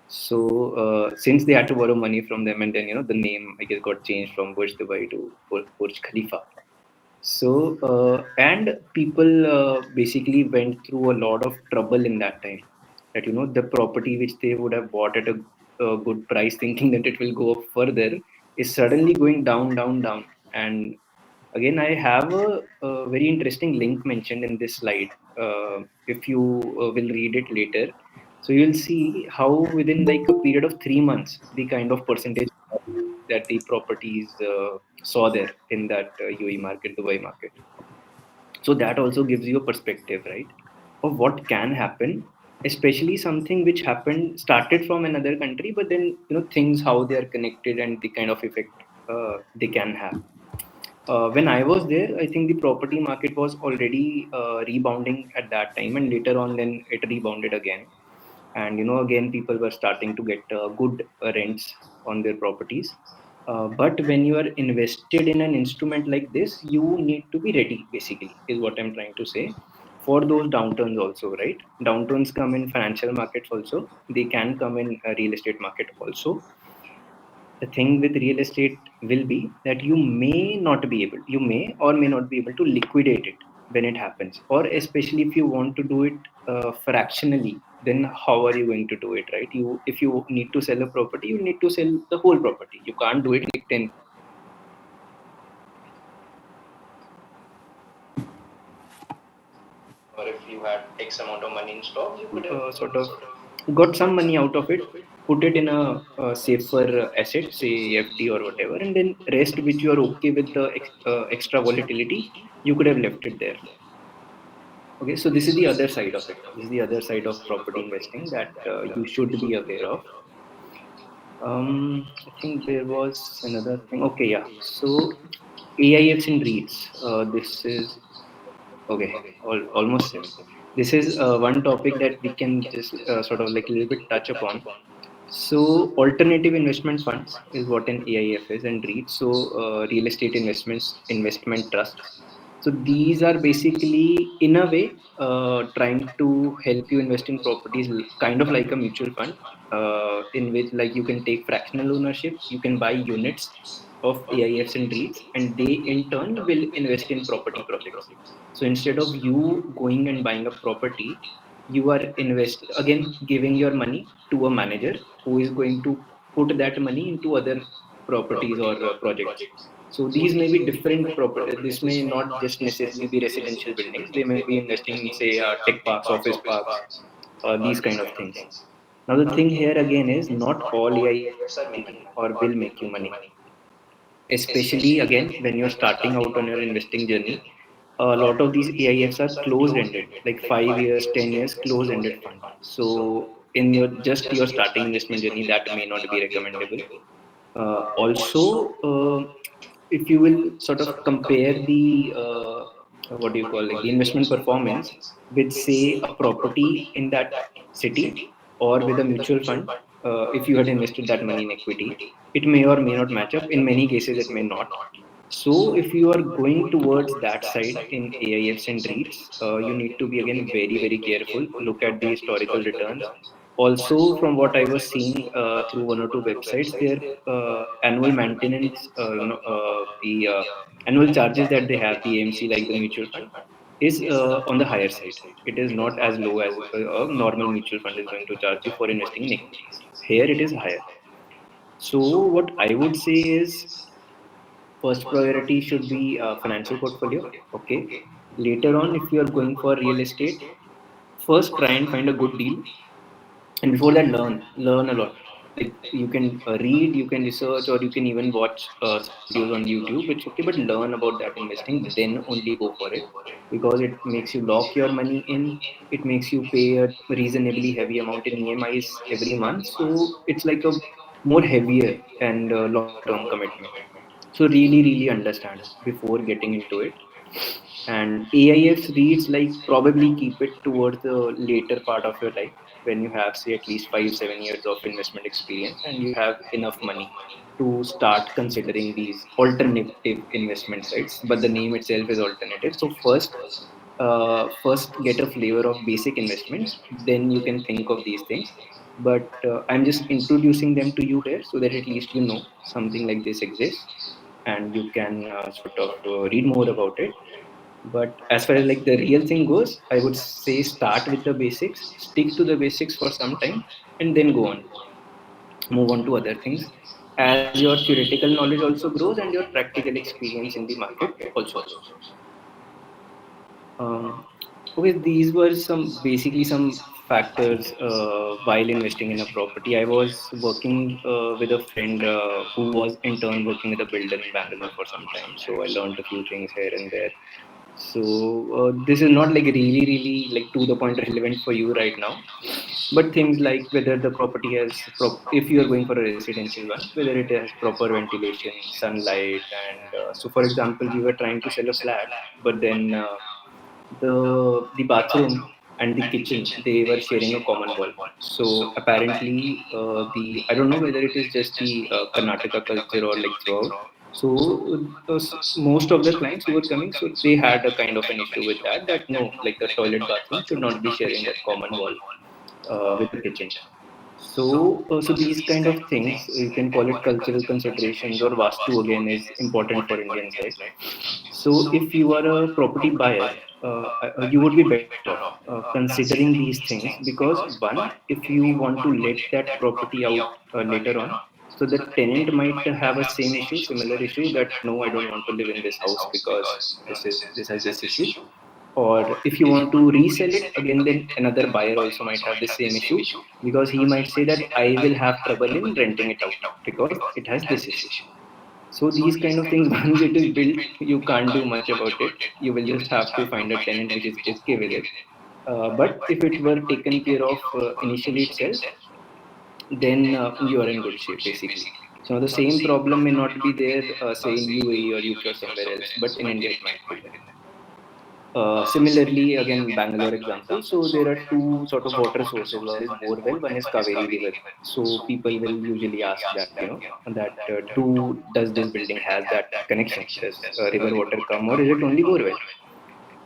So since they had to borrow money from them, and then the name I guess got changed from Burj Dubai to Burj Khalifa. So and people basically went through a lot of trouble in that time. That the property which they would have bought at a good price, thinking that it will go up further, is suddenly going down, down, down. And again, I have a very interesting link mentioned in this slide. If you will read it later, so you'll see how within like a period of 3 months, the kind of percentage that the properties saw there in that UAE market, Dubai market. So that also gives you a perspective, right, of what can happen, especially something which happened started from another country, but then things how they are connected and the kind of effect they can have. When I was there, I think the property market was already rebounding at that time, and later on, then it rebounded again. And again, people were starting to get good rents on their properties. But when you are invested in an instrument like this, you need to be ready. Basically, is what I'm trying to say. For those downturns also, right? Downturns come in financial markets also. They can come in real estate market also. The thing with real estate will be that you may or may not be able to liquidate it when it happens, or especially if you want to do it fractionally, then how are you going to do it, right? If you need to sell a property, you need to sell the whole property. You can't do it like 10, or if you had X amount of money in stock, you could have sort of got some money out of it, put it in a safer asset, say FD or whatever, and then rest which you are okay with the extra volatility, you could have left it there. Okay, so this is the other side of it. This is the other side of property investing that you should be aware of. I think there was another thing. Okay, yeah. So AIFs and REITs. This is okay, almost same. This is one topic that we can just sort of like a little bit touch upon. So, alternative investment funds is what an AIF is, and REITs. So, real estate investment trusts. So, these are basically, in a way, trying to help you invest in properties, kind of like a mutual fund, in which like you can take fractional ownership, you can buy units of AIFs and REITs, and they in turn will invest in property projects. So, instead of you going and buying a property, you are invest again giving your money to a manager who is going to put that money into other properties or projects. So these may be different property. This may not just necessarily be residential buildings. They may be investing in, say, tech parks, office parks, these kind of things. Now the thing here again is not all AIFs are making money or will make you money, especially again when you're starting out on your investing journey. A lot of these AIFs are closed ended, like 5 years, 10 years closed ended fund. So in your starting investment journey, that may not be recommendable. Also, if you will sort of compare the what do you call, like the investment performance with, say, a property in that city or with a mutual fund, if you had invested that money in equity, it may or may not match up. In many cases, it may not. So, if you are going towards that side in AIFs and REITs, you need to be again very, very careful. Look at the historical returns. Also, from what I was seeing through one or two websites, their annual maintenance, the annual charges that they have, the AMC, like the mutual fund, is on the higher side. It is not as low as a normal mutual fund is going to charge you for investing in equities. Here, it is higher. So, what I would say is First priority should be financial portfolio. Okay. Later on, if you are going for real estate, first try and find a good deal, and before that, learn a lot. Like you can read, you can research, or you can even watch some videos on YouTube. It's okay, but learn about that investing, then only go for it, because it makes you lock your money in. It makes you pay a reasonably heavy amount in EMIs every month, so it's like a more heavier and long term commitment. So really understand before getting into it. And AIFs reads like probably keep it towards the later part of your life, when you have say at least 5 7 years of investment experience and you have enough money to start considering these alternative investments, right? But the name itself is alternative. So first get a flavor of basic investments, then you can think of these things. But I'm just introducing them to you here so that at least you know something like this exists, and you can sort of read more about it. But as far as like the real thing goes, I would say start with the basics, stick to the basics for some time, and then go on, move on to other things as your theoretical knowledge also grows and your practical experience in the market also grows. Um, okay, these were some factors while investing in a property. I was working with a friend who was in turn working with a builder in Bangalore for some time, so I learned a few things here and there. So this is not like really like to the point relevant for you right now, but things like whether the property has if you are going for a residential one, whether it has proper ventilation, sunlight, and so for example, we were trying to sell a flat, but then the bathroom and the kitchen, they were sharing a common wall. So apparently the I don't know whether it is just the Karnataka culture or like throughout. So most of the clients who were coming, so they had a kind of an issue with that, that no, like the toilet bathroom should not be sharing that common wall with the kitchen. So these kind of things, you can call it cultural considerations, or Vastu again is important for Indians, right? So if you are a property buyer, you would be better off considering these things, because one, if you want to let that property out later on, so the tenant might have a same issue, similar issue, that no, I don't want to live in this house because this has this issue. Or if you want to resell it again, then another buyer also might have the same issue, because he might say that I will have trouble in renting it out because it has this issue. So these kind of things, once it is built, you can't do much about it. You will just have to find a tenant which is okay with it. But if it were taken care of initially itself, then you are in good shape basically. So the same problem may not be there, say in UAE or UK or somewhere else, but in India it might be there. Similarly, again, Bangalore example. So there are two sort of water sources. One is borewell, one is Kaveri River. So people will usually ask that, that does this building has that connection? Does river water come, or is it only borewell?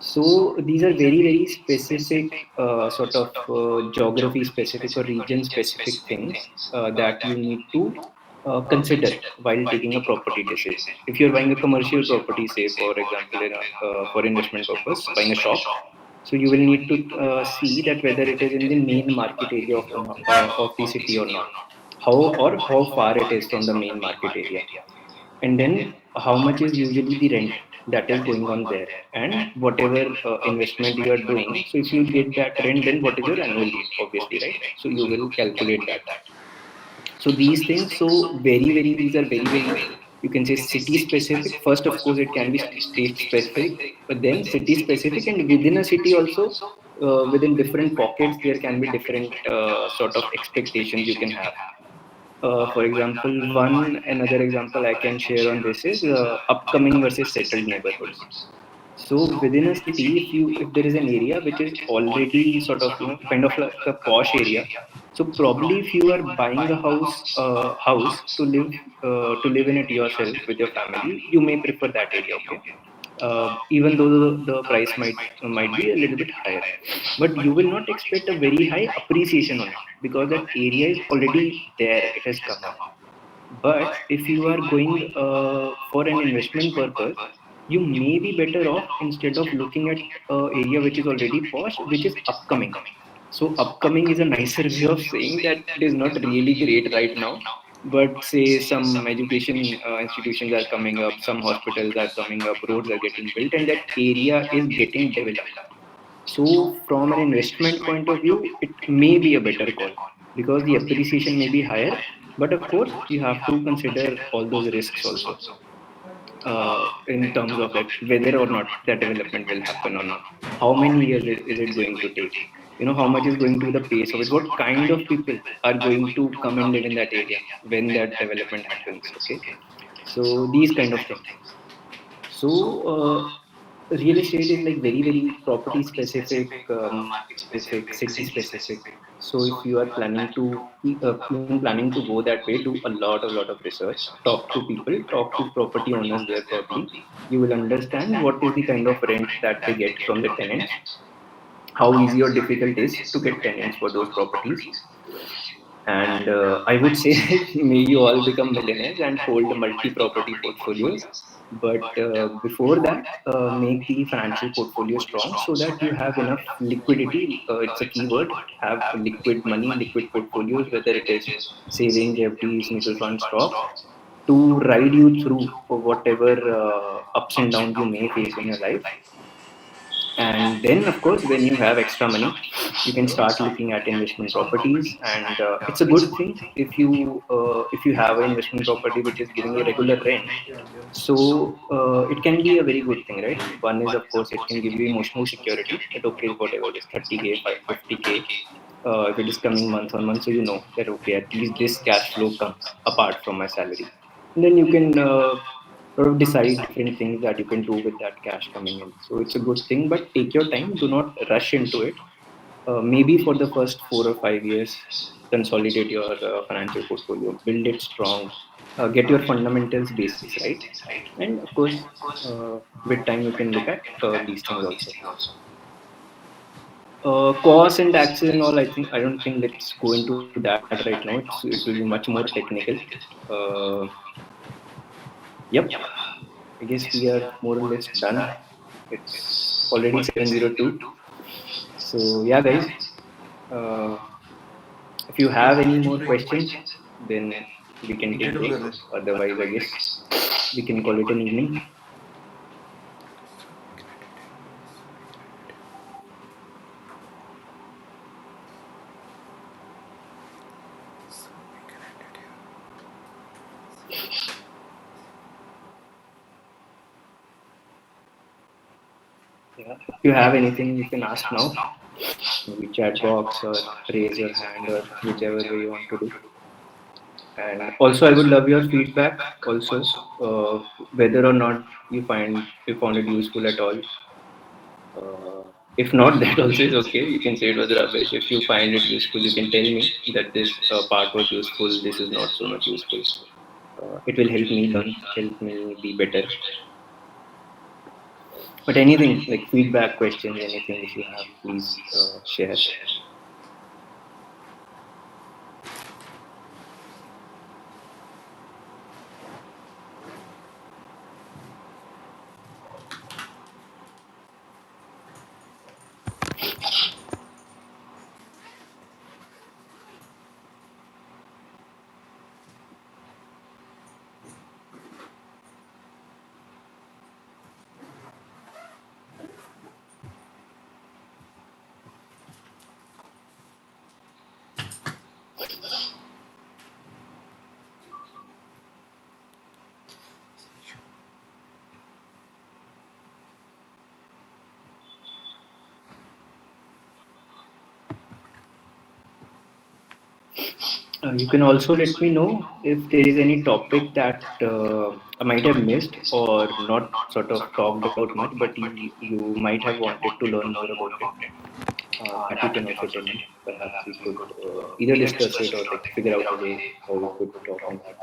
So these are very specific, sort of geography specific or region specific things that you need to consider while taking a property decision. If you're buying a commercial property, say for example, for investment purpose, buying a shop, so you will need to see that whether it is in the main market area of the city or not, how far it is from the main market area, and then how much is usually the rent that is going on there, and whatever investment you are doing. So if you get that rent, then what is your annual yield, obviously, right? So you will calculate that. So these things, so very these are very, you can say city specific. First, of course, it can be state specific, but then city specific, and within a city also, within different pockets there can be different sort of expectations you can have. For example, one another example I can share on this is upcoming versus settled neighborhoods. So within a city, if there is an area which is already sort of kind of like a posh area, so probably if you are buying a house to live in it yourself with your family, you may prefer that area. Okay, even though the price might be a little bit higher, but you will not expect a very high appreciation on it because that area is already there, it has come up. But if you are going for an investment purpose, you may be better off instead of looking at area which is already posh, which is upcoming. So upcoming is a nicer way of saying that it is not really great right now. But say some education institutions are coming up, some hospitals are coming up, roads are getting built, and that area is getting developed. So, from an investment point of view, it may be a better call because the appreciation may be higher. But of course, you have to consider all those risks also in terms of that whether or not that development will happen or not. How many years is it going to take? You know, how much is going to be the pace of it? What kind of people are going to come and live in that area when that development happens? Okay, so these kind of things. So, real estate is like very, very property specific, market specific, city specific. So, if you are planning to even planning to go that way, do a lot of research. Talk to people, talk to property owners there. Probably you will understand what is the kind of rent that they get from the tenants, how easy or difficult it is to get tenants for those properties. And I would say, may you all become millionaires and hold multi property portfolios. But before that, make the financial portfolio strong so that you have enough liquidity. It's a keyword, have liquid money, liquid portfolios, whether it is savings, FDs, mutual funds, stocks, to ride you through for whatever ups and downs you may face in your life. And then of course, when you have extra money, you can start looking at investment properties. And it's a good thing if you have an investment property which is giving you regular rent. So it can be a very good thing, right? One is, of course, it can give you emotional security that okay, whatever it is, 30K, 50K, if it is coming month on month, so you know that okay, at least this cash flow comes apart from my salary. And then you can sort of decide different things that you can do with that cash coming in. So it's a good thing, but take your time. Do not rush into it. Maybe for the first 4 or 5 years, consolidate your financial portfolio, build it strong, get your fundamentals, basics right, and of course, with time you can look at these things also. Costs and taxes and all. I don't think let's go into that right now. It will be much more technical. Uh, yep. I guess we are more or less done. It's already 7:02. So yeah, guys. Uh, if you have any more questions, then we can take those. Otherwise, I guess we can call it an evening. Yeah. If you have anything, you can ask now. Maybe chat box or raise your hand or whichever way you want to do. And also, I would love your feedback. Also, whether or not you found it useful at all. Uh, if not, that also is okay. You can say it was rubbish. If you find it useful, you can tell me that this part was useful. This is not so much useful. It will help me learn, help me be better. But anything like feedback, questions, anything if you have, please share. You can also let me know if there is any topic that I might have missed or not sort of talked about much, but you might have wanted to learn more about it. That you can also tell me. Perhaps we could either discuss it or like figure out a way how we could talk on that.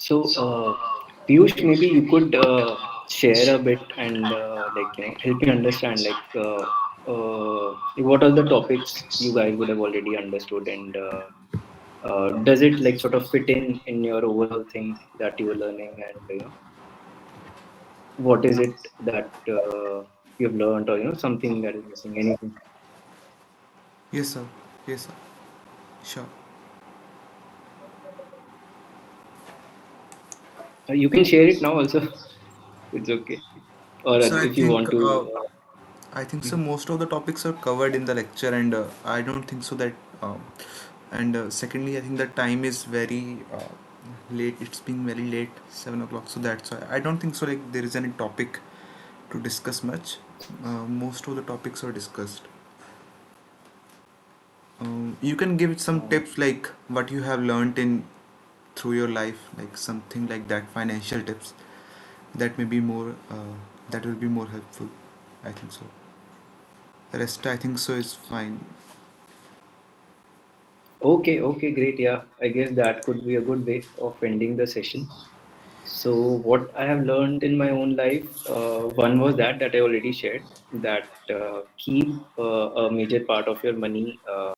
Piyush, maybe you could share a bit and help me understand what are the topics you guys would have already understood, and does it like sort of fit in your overall thing that you were learning, and what is it that you've learned, or something that is missing, anything. Yes, sir. Yes, sir. Sure. You can share it now also. It's okay, or So I if you think want to. I think so. Most of the topics are covered in the lecture, and I don't think so that. And secondly, I think the time is very late. It's being very late, 7 o'clock. So that's why I don't think so. Like there is any topic to discuss much. Most of the topics are discussed. You can give some Uh, tips like what you have learned in through your life, like something like that, financial tips. That may be more. That will be more helpful. I think so. The rest, I think so, is fine. Okay, okay, great. Yeah, I guess that could be a good way of ending the session. So, what I have learned in my own life, one was that I already shared, that keep a major part of your money